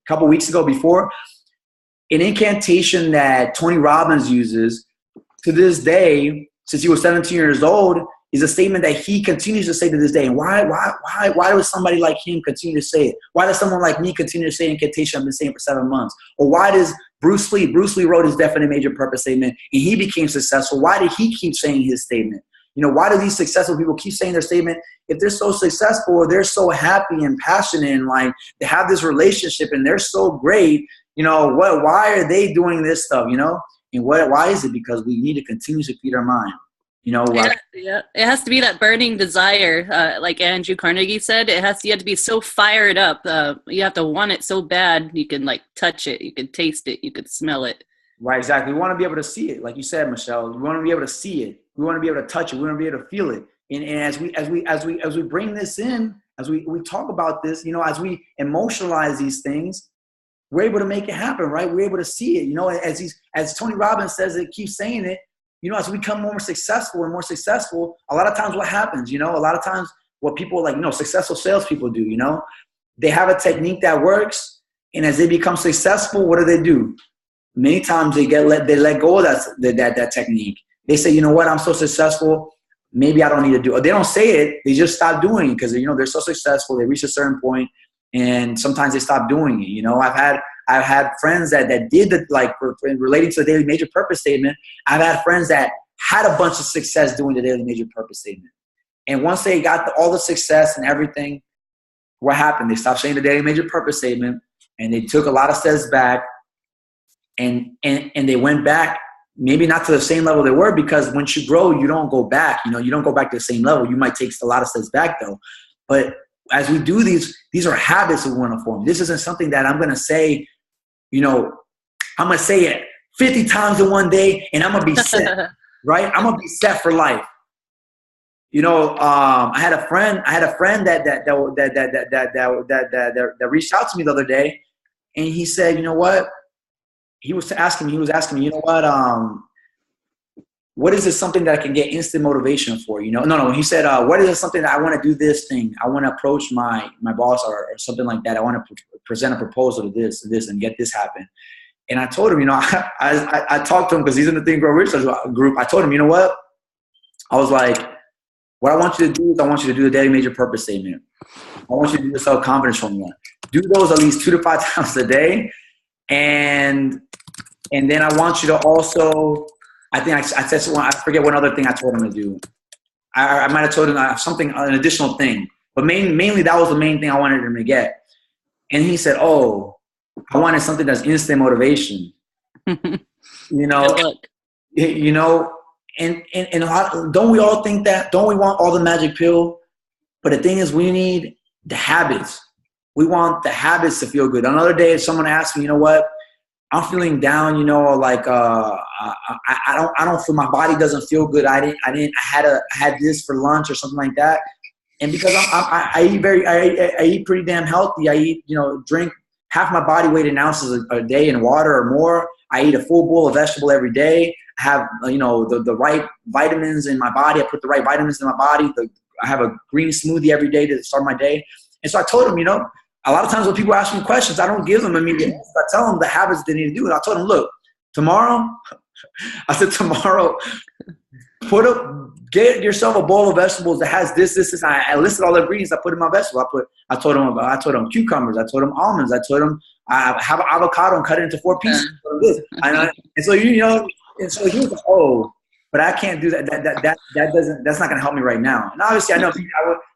couple weeks ago before, an incantation that Tony Robbins uses to this day, since he was 17 years old, is a statement that he continues to say to this day. And why does somebody like him continue to say it? Why does someone like me continue to say an incantation I've been saying for 7 months? Or why does Bruce Lee wrote his definite major purpose statement and he became successful? Why did he keep saying his statement? Why do these successful people keep saying their statement? If they're so successful, or they're so happy and passionate, and like they have this relationship and they're so great, why are they doing this stuff, And why is it? Because we need to continue to feed our mind. Yeah, it has to be that burning desire, like Andrew Carnegie said. You have to be so fired up. You have to want it so bad. You can like touch it, you can taste it, you can smell it. Right, exactly. We want to be able to see it, like you said, Michelle. We want to be able to see it. We want to be able to touch it. We want to be able to feel it. And as we bring this in, as we talk about this, as we emotionalize these things, we're able to make it happen, right? We're able to see it. As Tony Robbins says, it keeps saying it. As we become more successful and more successful, a lot of times what happens, a lot of times what people successful salespeople do, they have a technique that works, and as they become successful, what do? Many times they let go of that technique. They say, you know what, I'm so successful, maybe I don't need to do it. They don't say it, they just stop doing it because they're so successful, they reach a certain point, and sometimes they stop doing it. I've had friends that did relating to the daily major purpose statement. I've had friends that had a bunch of success doing the daily major purpose statement. And once they got all the success and everything, what happened? They stopped saying the daily major purpose statement, and they took a lot of steps back, and they went back, maybe not to the same level they were, because once you grow, you don't go back. You don't go back to the same level. You might take a lot of steps back though. But as we do these are habits we want to form. This isn't something that I'm going to say, I'm going to say it 50 times in one day and I'm going to be set, right? I'm going to be set for life. I had a friend that reached out to me the other day, and he said, you know what? He was asking me, you know what is this something that I can get instant motivation for? No. He said, what is this something that I want to do this thing? I want to approach my boss or something like that. I want to present a proposal to this and get this happen. And I told him, I talked to him because he's in the Think Grow Rich group. I told him, you know what? I was like, what I want you to do is I want you to do the daily major purpose statement. I want you to do the self-confidence formula. Do those at least 2 to 5 times a day. And then I want you to also, I think I said someone, I forget what other thing I told him to do. I might have told him something, an additional thing. But mainly that was the main thing I wanted him to get. And he said, oh, I wanted something that's instant motivation. And a lot, don't we all think that? Don't we want all the magic pill? But the thing is, we need the habits. We want the habits to feel good. Another day, if someone asked me, you know what, I'm feeling down, I don't feel, my body doesn't feel good. I had this for lunch or something like that. And because I eat pretty damn healthy. I eat, drink half my body weight in ounces a day in water or more. I eat a full bowl of vegetable every day. I have, the right vitamins in my body. I put the right vitamins in my body. I have a green smoothie every day to start my day. And so I told him, you know, a lot of times when people ask me questions, I don't give them immediate answers. I tell them the habits they need to do. And I told them, look, tomorrow, I said, tomorrow, get yourself a bowl of vegetables that has this. I listed all the ingredients I put in my vegetable. I told them cucumbers. I told them almonds. I told them I have avocado and cut it into 4 pieces. And so, you know, and so he was like, oh, but I can't do that. That's not going to help me right now. And obviously I know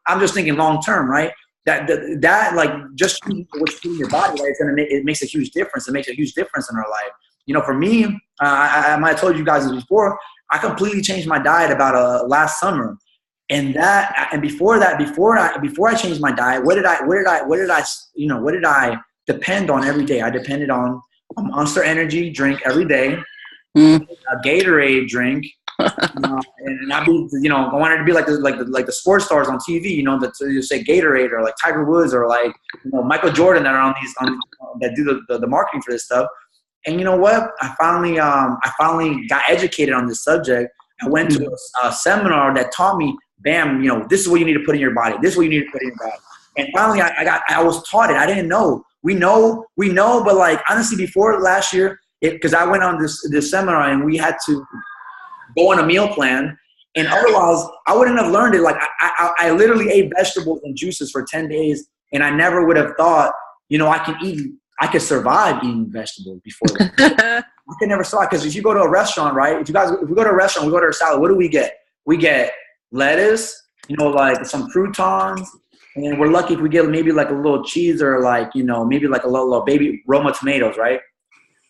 I'm just thinking long-term, right? That like just what's in your body, right? It makes a huge difference. It makes a huge difference in our life. You know, for me, I might have told you guys this before. I completely changed my diet about last summer, and before I changed my diet, what did I depend on every day? I depended on a Monster Energy drink every day, a Gatorade drink, and I'd be, you know, I wanted to be like the sports stars on TV, you know, that you say Gatorade or like Tiger Woods or like, you know, Michael Jordan that are on that do the marketing for this stuff. And you know what? I finally got educated on this subject. I went to a seminar that taught me, bam, you know, this is what you need to put in your body. This is what you need to put in your body. And finally, I was taught it. I didn't know. We know, but like honestly, before last year, because I went on this seminar and we had to go on a meal plan, and otherwise I wouldn't have learned it. Like I literally ate vegetables and juices for 10 days, and I never would have thought, you know, I could survive eating vegetables before that. I could never survive, because if you go to a restaurant, right? If we go to a restaurant, we go to a salad, what do we get? We get lettuce, you know, like some croutons, and we're lucky if we get maybe like a little cheese or like, you know, maybe like a little baby Roma tomatoes, right?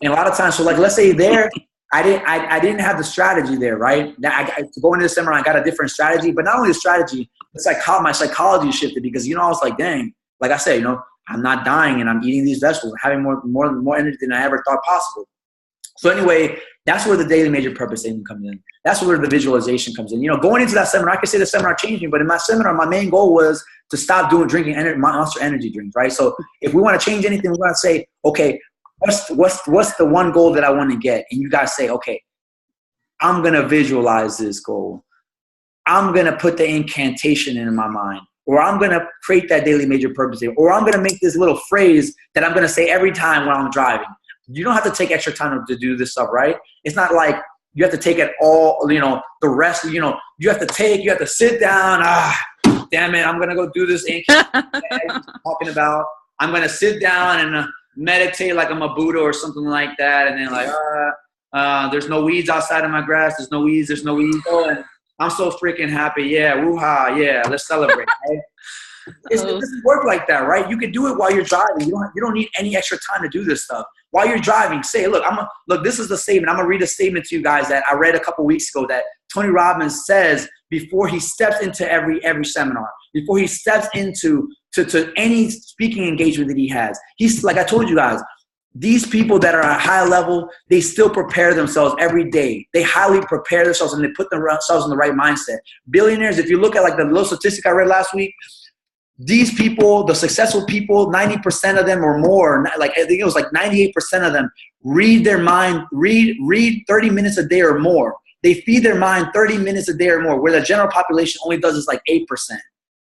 And a lot of times, so like let's say there, I didn't have the strategy there, right? To go into the seminar, I got a different strategy, but not only the strategy, it's like how my psychology shifted, because, you know, I was like, dang, like I said, you know, I'm not dying and I'm eating these vegetables, having more energy than I ever thought possible. So anyway, that's where the daily major purpose statement comes in. That's where the visualization comes in. You know, going into that seminar, I could say the seminar changed me, but in my seminar, my main goal was to stop drinking Monster Energy drinks, right? So if we want to change anything, we want to say, okay, what's the one goal that I want to get? And you guys say, okay, I'm going to visualize this goal. I'm going to put the incantation in my mind. Or I'm going to create that daily major purpose statement. Or I'm going to make this little phrase that I'm going to say every time when I'm driving. You don't have to take extra time to do this stuff, right? It's not like you have to take it all, you know, the rest, you know, you have to sit down. Damn it, I'm going to go do this talking about. I'm going to sit down and meditate like I'm a Buddha or something like that. And then like, there's no weeds outside of my grass. There's no weeds. Oh, and I'm so freaking happy. Yeah, woo-ha. Yeah, let's celebrate. Right? It doesn't work like that, right? You can do it while you're driving. You don't need any extra time to do this stuff. While you're driving, say, look, this is the statement. I'm going to read a statement to you guys that I read a couple weeks ago that Tony Robbins says before he steps into every seminar, before he steps into to any speaking engagement that he has. He's like I told you guys, these people that are at a high level, they still prepare themselves every day. They highly prepare themselves and they put themselves in the right mindset. Billionaires, if you look at like the little statistic I read last week, these people, the successful people, 90% of them or more, like I think it was like 98% of them read 30 minutes a day or more. They feed their mind 30 minutes a day or more, where the general population only does is like 8%,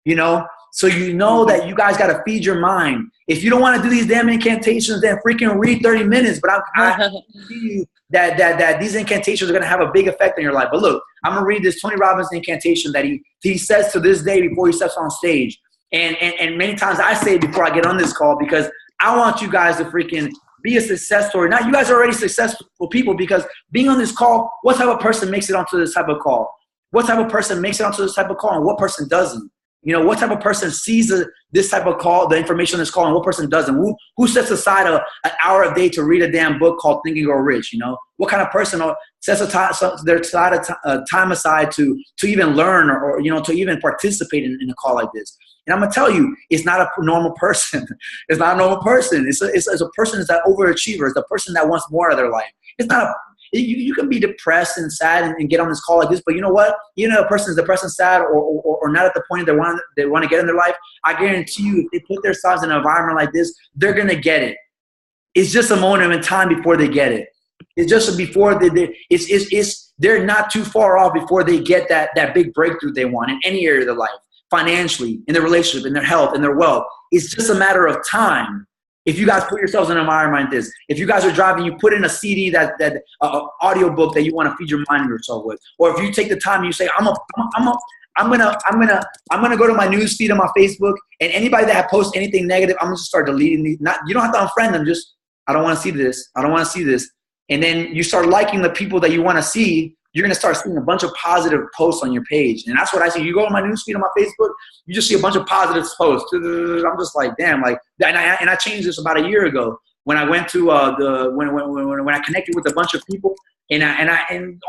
you know? So you know that you guys got to feed your mind. If you don't want to do these damn incantations, then freaking read 30 minutes. But I tell you that these incantations are going to have a big effect on your life. But look, I'm going to read this Tony Robbins incantation that he says to this day before he steps on stage. And many times I say it before I get on this call, because I want you guys to freaking be a success story. Now, you guys are already successful people, because being on this call, what type of person makes it onto this type of call? What type of person makes it onto this type of call, and what person doesn't? You know, what type of person sees this type of call, the information on this call, and what person doesn't? Who sets aside an hour a day to read a damn book called Think and Grow Rich? You know, what kind of person sets their time aside to even learn or you know, to even participate in a call like this? And I'm gonna tell you, it's not a normal person. It's not a normal person. It's a person that's that overachiever. It's a person that wants more of their life. It's not you can be depressed and sad and get on this call like this, but you know what? You know, a person is depressed and sad or not at the point they want to get in their life. I guarantee you, if they put themselves in an environment like this, they're gonna get it. It's just a moment in time before they get it. It's just before they're not too far off before they get that big breakthrough they want in any area of their life. financially, in their relationship, in their health, in their wealth. It's just a matter of time. If you guys put yourselves in an environment like this, if you guys are driving, you put in a CD that audio book that you want to feed your mind and yourself with, or if you take the time and you say, I'm gonna go to my news feed on my Facebook, and anybody that posts anything negative, I'm gonna just start deleting these. You don't have to unfriend them. Just, I don't want to see this. I don't want to see this. And then you start liking the people that you want to see. You're going to start seeing a bunch of positive posts on your page. And that's what I see. You go on my newsfeed on my Facebook, you just see a bunch of positive posts. I'm just like, damn, like, and I changed this about a year ago when I went to when I connected with a bunch of people, and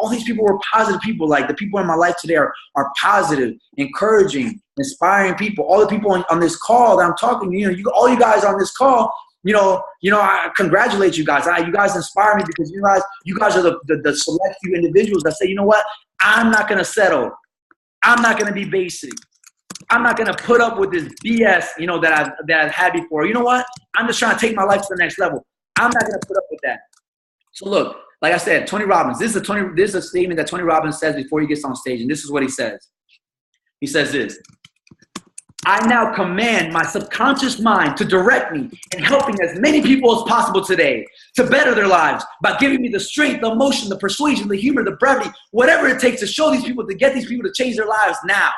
all these people were positive people. Like, the people in my life today are positive, encouraging, inspiring people. All the people on this call that I'm talking to, all you guys on this call, I congratulate you guys. You guys inspire me, because you guys are the select few individuals that say, you know what, I'm not going to settle. I'm not going to be basic. I'm not going to put up with this BS, that I've had before. You know what? I'm just trying to take my life to the next level. I'm not going to put up with that. So look, like I said, Tony Robbins, this is a statement that Tony Robbins says before he gets on stage. And this is what he says. He says this: I now command my subconscious mind to direct me in helping as many people as possible today to better their lives by giving me the strength, the emotion, the persuasion, the humor, the brevity, whatever it takes to show these people, to get these people to change their lives now.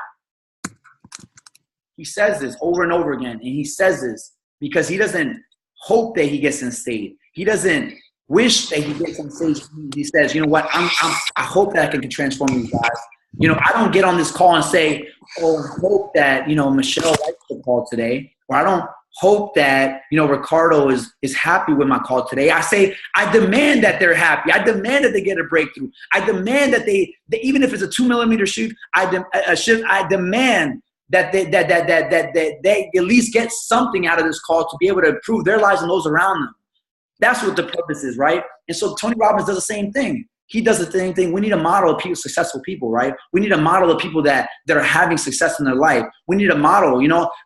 He says this over and over again, and he says this because he doesn't hope that he gets on stage. He doesn't wish that he gets on stage. He says, you know what, I hope that I can transform these guys. I don't get on this call and say, oh, I hope that, Michelle likes the call today. Or I don't hope that, Ricardo is happy with my call today. I say, I demand that they're happy. I demand that they get a breakthrough. I demand that they even if it's a 2mm shoot, I demand that they at least get something out of this call to be able to improve their lives and those around them. That's what the purpose is, right? And so Tony Robbins does the same thing. He does the same thing. We need a model of successful people, right? We need a model of people that are having success in their life. We need a model.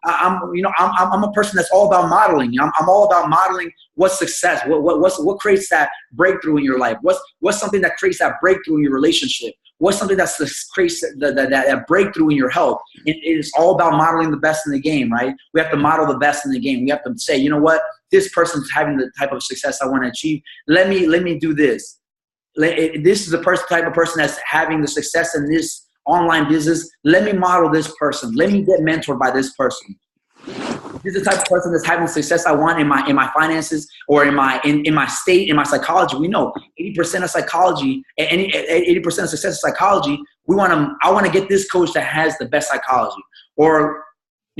I'm a person that's all about modeling. I'm all about modeling what's success. What creates that breakthrough in your life? What's something that creates that breakthrough in your relationship? What's something that creates that breakthrough in your health? It is all about modeling the best in the game, right? We have to model the best in the game. We have to say, you know what? This person's having the type of success I want to achieve. Let me do this. This is the type of person that's having the success in this online business. Let me model this person. Let me get mentored by this person. This is the type of person that's having success I want in my finances, or in my state, in my psychology. We know 80% of psychology, 80% of success in psychology. I want to get this coach that has the best psychology. Or,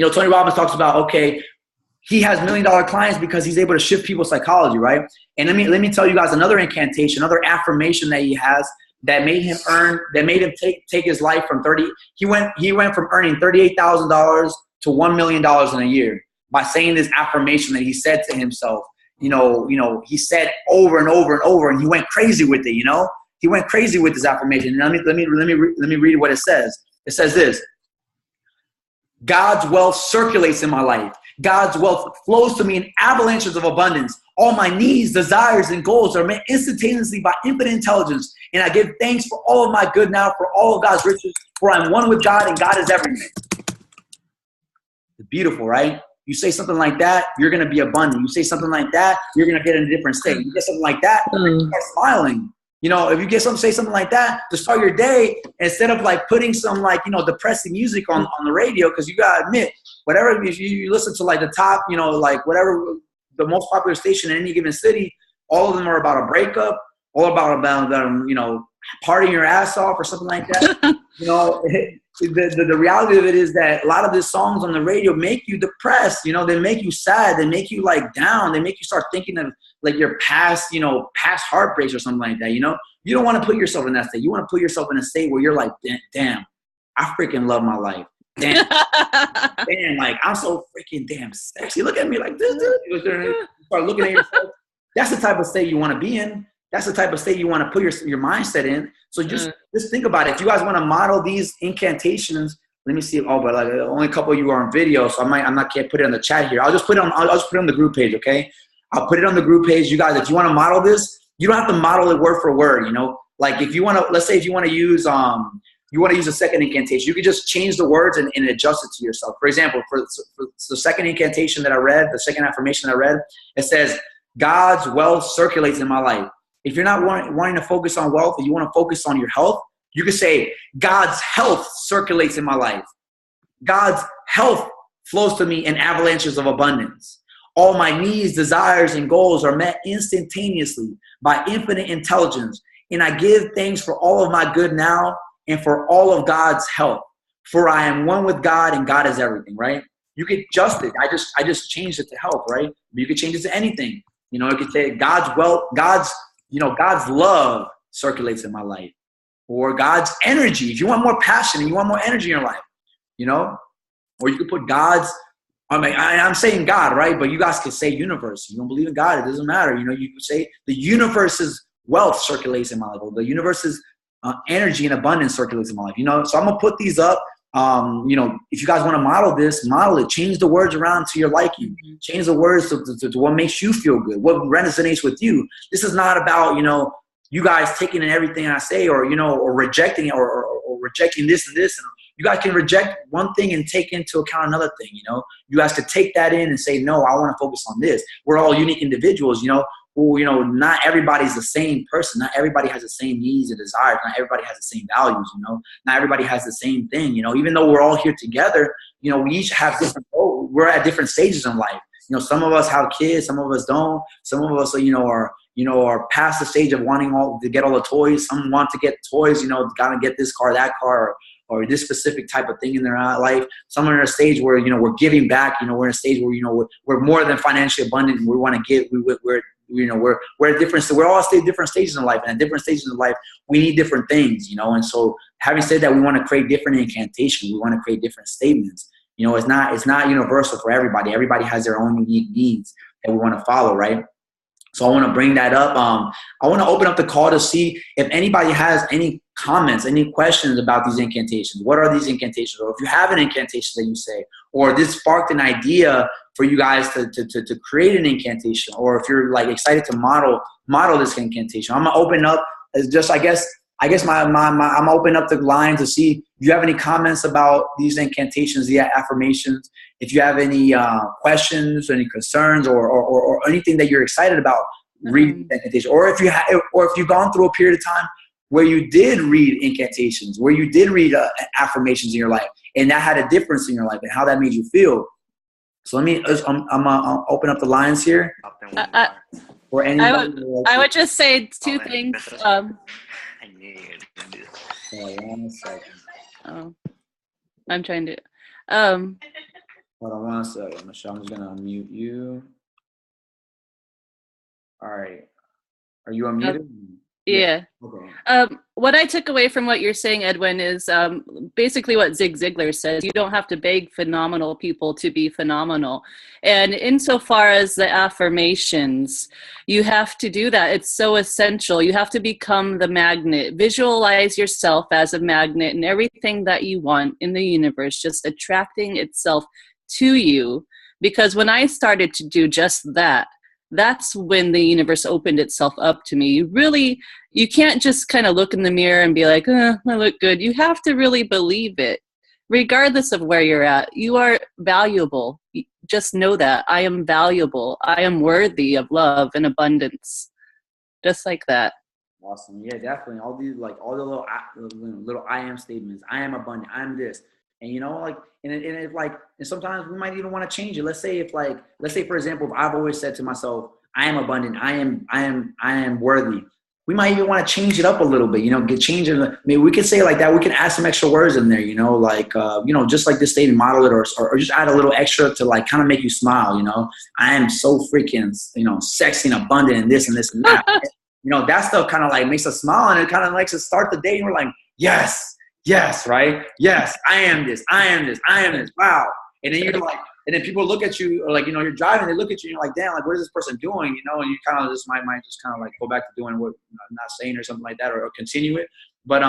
Tony Robbins talks about, okay, he has $1 million clients because he's able to shift people's psychology, right? And let me tell you guys another incantation, another affirmation that he has that made him take his life from 30. He went from earning $38,000 to $1 million in a year by saying this affirmation that he said to himself. He said over and over and over, and he went crazy with it. He went crazy with this affirmation. And let me read what it says. It says this: God's wealth circulates in my life. God's wealth flows to me in avalanches of abundance. All my needs, desires, and goals are met instantaneously by infinite intelligence. And I give thanks for all of my good now, for all of God's riches, for I'm one with God and God is everything. It's beautiful, right? You say something like that, you're going to be abundant. You say something like that, you're going to get in a different state. You get something like that, you start smiling. If you say something like that to start your day, instead of like putting some depressing music on the radio, because you gotta admit, whatever, if you listen to like the top, whatever the most popular station in any given city, all of them are about a breakup, all about partying your ass off or something like that. The reality of it is that a lot of these songs on the radio make you depressed. They make you sad. They make you down. They make you start thinking of your past heartbreaks or something like that. You don't want to put yourself in that state. You want to put yourself in a state where you're like, damn, I freaking love my life. Damn, I'm so freaking damn sexy. Look at me like this, dude. You start looking at yourself. That's the type of state you want to be in. That's the type of state you want to put your mindset in. So just think about it. If you guys want to model these incantations, let me see. Oh, but only a couple of you are on video, so can't put it on the chat here. I'll just put it on the group page, okay? I'll put it on the group page. You guys, if you want to model this, you don't have to model it word for word. Like if you want to, let's say if you want to use you want to use a second incantation. You could just change the words and adjust it to yourself. For example, for the second incantation that I read, the second affirmation I read, it says, God's wealth circulates in my life. If you're not wanting to focus on wealth and you want to focus on your health, you could say, God's health circulates in my life. God's health flows to me in avalanches of abundance. All my needs, desires, and goals are met instantaneously by infinite intelligence. And I give thanks for all of my good now and for all of God's help. For I am one with God and God is everything, right? You could adjust it. I just changed it to health, right? You could change it to anything. You know, you could say God's wealth, God's love circulates in my life. Or God's energy. If you want more passion and you want more energy in your life, you know, or you could put God's, I'm saying God, right? But you guys could say universe. You don't believe in God, it doesn't matter. You know, you could say the universe's wealth circulates in my life. Or the universe's energy and abundance circulates in my life. You know, so I'm going to put these up. You know, if you guys want to model this, model it. Change the words around to your liking. Change the words to what makes you feel good, what resonates with you. This is not about, you know, you guys taking in everything I say, or, you know, or rejecting it, or rejecting this and this. And you guys can reject one thing and take into account another thing, you know. You guys could take that in and say, no, I want to focus on this. We're all unique individuals, you know, who, you know, not everybody's the same person. Not everybody has the same needs and desires. Not everybody has the same values, you know. Not everybody has the same thing, you know. Even though we're all here together, you know, we each have different, we're at different stages in life. You know, some of us have kids, some of us don't. Some of us, you know, are past the stage of wanting to get all the toys. Some want to get toys, you know, gotta get this car, that car, or this specific type of thing in their life. Some are in a stage where, you know, we're giving back. You know, we're in a stage where, you know, we're more than financially abundant, and we want to give. We're at different. So we're all at different stages in life, and at different stages in life, we need different things, you know. And so, having said that, we want to create different incantations. We want to create different statements. You know, it's not universal for everybody. Everybody has their own unique needs that we want to follow, right? So I want to bring that up. I want to open up the call to see if anybody has any comments, any questions about these incantations. What are these incantations? Or if you have an incantation that you say, or this sparked an idea for you guys to create an incantation, or if you're like excited to model this incantation. I'm gonna open up as just I guess I'm open up the line to see if you have any comments about these incantations, the affirmations. If you have any questions, any concerns, or anything that you're excited about reading incantation, or if you've gone through a period of time where you did read incantations, where you did read affirmations in your life, and that had a difference in your life, and how that made you feel. So I'm gonna open up the lines here. For anybody. I would just say two things. One second. Oh, I'm trying to. Hold on 1 second, Michelle. I'm just gonna unmute you. All right. Are you unmuted? Yeah. Okay. What I took away from what you're saying, Edwin, is basically what Zig Ziglar says. You don't have to beg phenomenal people to be phenomenal. And insofar as the affirmations, you have to do that. It's so essential. You have to become the magnet. Visualize yourself as a magnet, and everything that you want in the universe just attracting itself to you. Because when I started to do just that, that's when the universe opened itself up to me. You can't just kind of look in the mirror and be like, I look good. You have to really believe it. Regardless of where you're at, you are valuable. Just know that. I am valuable. I am worthy of love and abundance. Just like that. Awesome. Yeah, definitely. All the little I am statements. I am abundant. I am this. And you know, like, and sometimes we might even want to change it. Let's say for example, if I've always said to myself, I am abundant, I am worthy. We might even want to change it up a little bit, you know, change it. I mean, we could say it like that. We can add some extra words in there, you know, like, you know, just like this statement, model it, or just add a little extra to like kind of make you smile, you know. I am so freaking, you know, sexy and abundant and this and this and that. You know, that stuff kind of like makes us smile, and it kind of makes us start the day and we're like, yes, right? Yes, I am this. Wow. And then you're like, and then people look at you, or like, you know, you're driving, they look at you and you're like, damn, like, what is this person doing? You know, and you kind of just might just kind of like go back to doing what I'm not saying or something like that, or continue it. But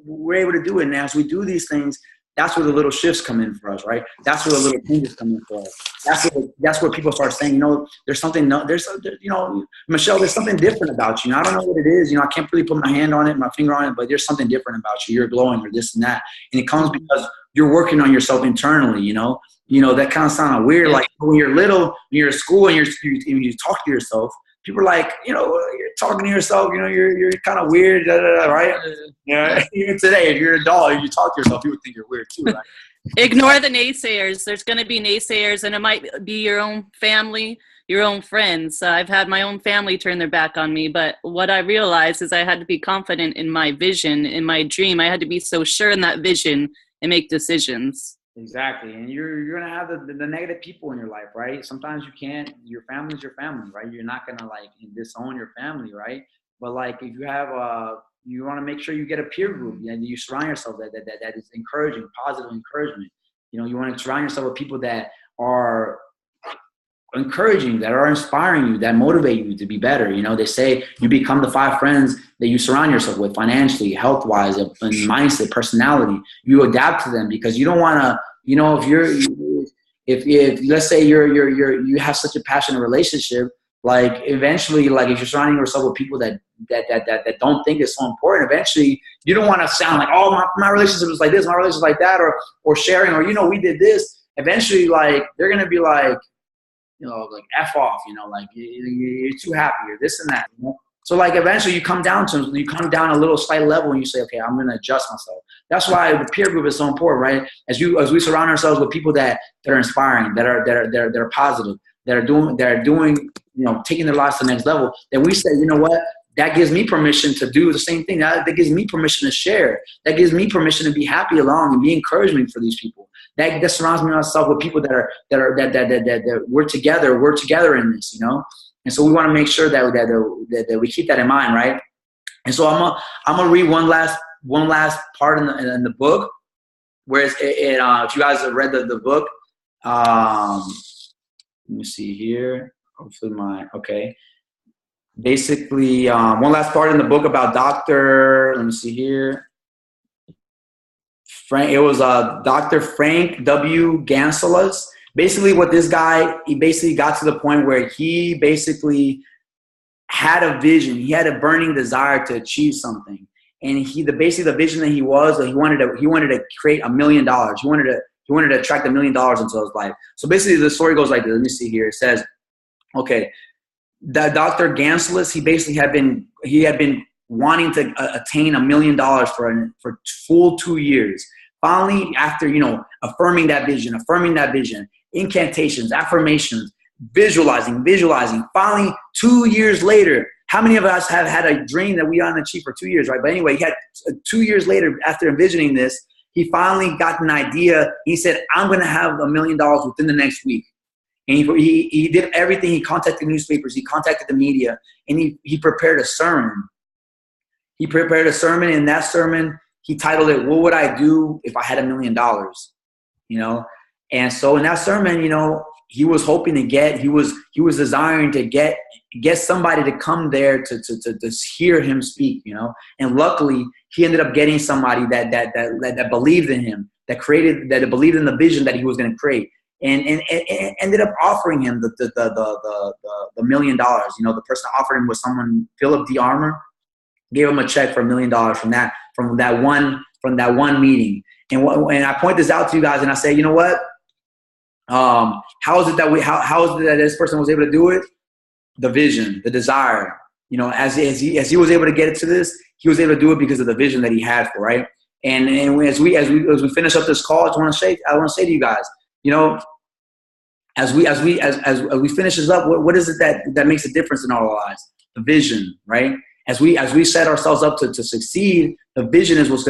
we're able to do it. And as we do these things, that's where the little shifts come in for us, right? That's where the little changes come in for us. That's where people start saying, there's something, Michelle, there's something different about you. I don't know what it is. I can't really put my hand on it, my finger on it, but there's something different about you. You're glowing or this and that. And it comes because you're working on yourself internally, that kind of sounds weird. Like when you're little, when you're at school and you talk to yourself, people are like, you're talking to yourself, you're kind of weird, right? Yeah. Even today, if you're an adult, if you talk to yourself, people think you're weird too, right? Ignore the naysayers. There's going to be naysayers, and it might be your own family, your own friends. I've had my own family turn their back on me, but what I realized is I had to be confident in my vision, in my dream. I had to be so sure in that vision and make decisions. Exactly. And you're going to have the negative people in your life, right? Sometimes you can't, your family's your family, right? You're not going to disown your family, right? But if you have you want to make sure you get a peer group and you surround yourself that is encouraging, positive encouragement. You want to surround yourself with people that are encouraging, that are inspiring you, that motivate you to be better. They say you become the 5 friends that you surround yourself with financially, health-wise, and mindset, personality. You adapt to them because you don't want to, if let's say you have such a passionate relationship, eventually, if you're surrounding yourself with people that don't think it's so important, eventually you don't want to sound like, oh, my relationship is like this, my relationship is like that, or sharing, or we did this. Eventually, they're gonna be like, F off, you're too happy, or this and that. So eventually you come down a little slight level and you say, okay, I'm gonna adjust myself. That's why the peer group is so important, right? As we surround ourselves with people that are inspiring, that are positive, that are doing taking their lives to the next level, then we say, what? That gives me permission to do the same thing. That gives me permission to share. That gives me permission to be happy along and be encouragement for these people. That surrounds myself with people that we're together in this, And so we want to make sure that we keep that in mind, right? And so I'm gonna read one last part in the book, where if you guys have read the book, let me see here. Hopefully okay. Basically, one last part in the book about Dr. Let me see here. It was Dr. Frank W. Ganselas. Basically, what this guy, he basically got to the point where he basically had a vision. He had a burning desire to achieve something. And the vision that he wanted to create $1 million. He wanted to attract $1 million into his life. So basically, the story goes like this. Let me see here. It says, okay, that Dr. Ganselas, he had been wanting to attain $1 million for full 2 years. Finally, after affirming that vision, incantations, affirmations, visualizing. Finally, 2 years later, how many of us have had a dream that we haven't achieved for 2 years, right? But anyway, he had 2 years later, after envisioning this, he finally got an idea. He said, I'm going to have $1 million within the next week. And he did everything. He contacted newspapers. He contacted the media. And he prepared a sermon. He prepared a sermon. And that sermon, he titled it, "What Would I Do If I Had $1 Million?" And so in that sermon, he was hoping he was desiring to get somebody to come there to hear him speak, And luckily, he ended up getting somebody that believed in him, that believed in the vision that he was going to create. And ended up offering him the $1 million. The person that offered him was someone, Philip D. Armour, gave him a check for $1 million from that one meeting. And I point this out to you guys, and I say, you know what? How is it that this person was able to do it? The vision, the desire. As he was able to get it to this, he was able to do it because of the vision that he had for, right. And as we finish up this call, I want to say to you guys, as we finish this up, what is it that makes a difference in our lives? The vision, right? As we set ourselves up to succeed, the vision is what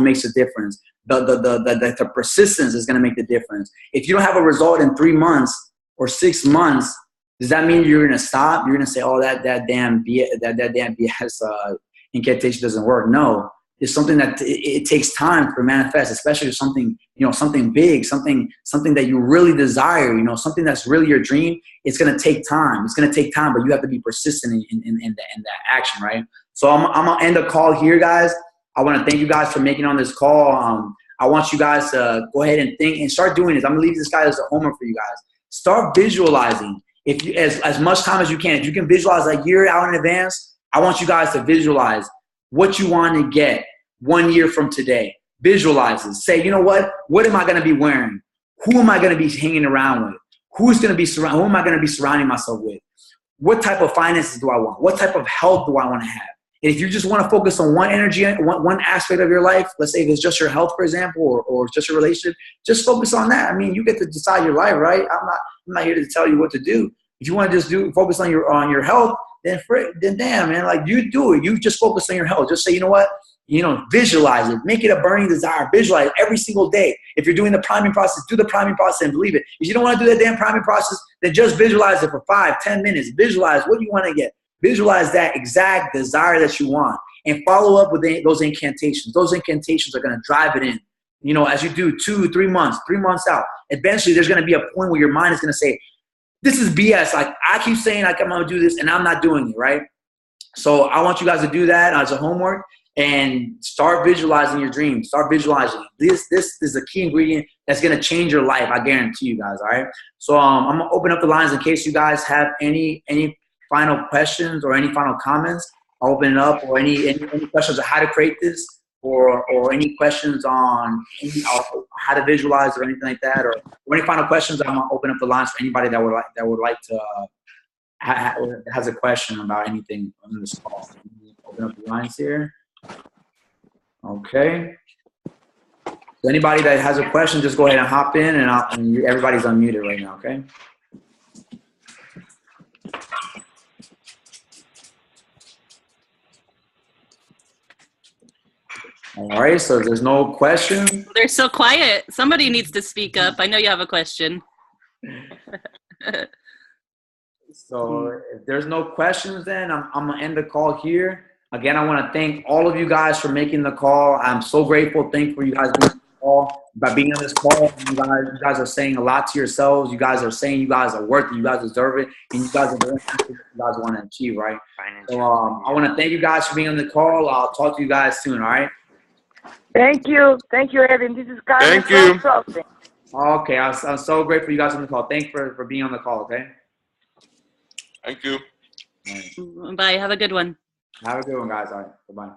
makes a difference. The persistence is going to make the difference. If you don't have a result in 3 months or 6 months, does that mean you're going to stop? You're going to say, "Oh, that damn BS incantation doesn't work." No. It's something that it takes time to manifest, especially something big, something that you really desire, something that's really your dream. It's going to take time. It's going to take time, but you have to be persistent in that action, right? So I'm going to end the call here, guys. I want to thank you guys for making on this call. I want you guys to go ahead and think and start doing this. I'm gonna leave this guy as a homework for you guys. Start visualizing. If you as much time as you can. If you can visualize a year out in advance, I want you guys to visualize what you want to get 1 year from today. Visualize it. Say, you know what? What am I going to be wearing? Who am I going to be hanging around with? Who am I going to be surrounding myself with? What type of finances do I want? What type of health do I want to have? And if you just want to focus on one energy, one aspect of your life, let's say if it's just your health, for example, or just your relationship, just focus on that. I mean, you get to decide your life, right? I'm not here to tell you what to do. If you want to just focus on your health, then damn, man, like you do it. You just focus on your health. Just say, you know what? Visualize it. Make it a burning desire. Visualize it every single day. If you're doing the priming process, do the priming process and believe it. If you don't want to do that damn priming process, then just visualize it for 5-10 minutes. Visualize what you want to get. Visualize that exact desire that you want and follow up with those incantations. Those incantations are going to drive it in. As you do 2-3 months, 3 months out, eventually there's going to be a point where your mind is going to say, this is BS. Like, I keep saying like I'm going to do this and I'm not doing it, right? So I want you guys to do that as a homework and start visualizing your dreams. Start visualizing. This is a key ingredient that's going to change your life. I guarantee you guys, all right? So I'm going to open up the lines in case you guys have any final questions or any final comments. I'll open it up, or any questions on how to create this, or any questions on how to visualize or anything like that, or any final questions. I'm gonna open up the lines for anybody that would like to has a question about anything on this call. Open up the lines here. Okay. So anybody that has a question, just go ahead and hop in, and everybody's unmuted right now. Okay. All right, so there's no question. They're so quiet. Somebody needs to speak up. I know you have a question. So if there's no questions, then I'm going to end the call here. Again, I want to thank all of you guys for making the call. I'm so grateful. Thankful you guys being on the call. By being on this call, you guys are saying a lot to yourselves. You guys are saying you guys are worth it. You guys deserve it. And you guys are doing what you guys want to achieve, right? So I want to thank you guys for being on the call. I'll talk to you guys soon, all right? Thank you, Evan. This is Carmen. Thank you. Okay, I'm so grateful you guys on the call. Thanks for being on the call, okay? Thank you. Bye. Have a good one. Have a good one, guys. All right, bye-bye.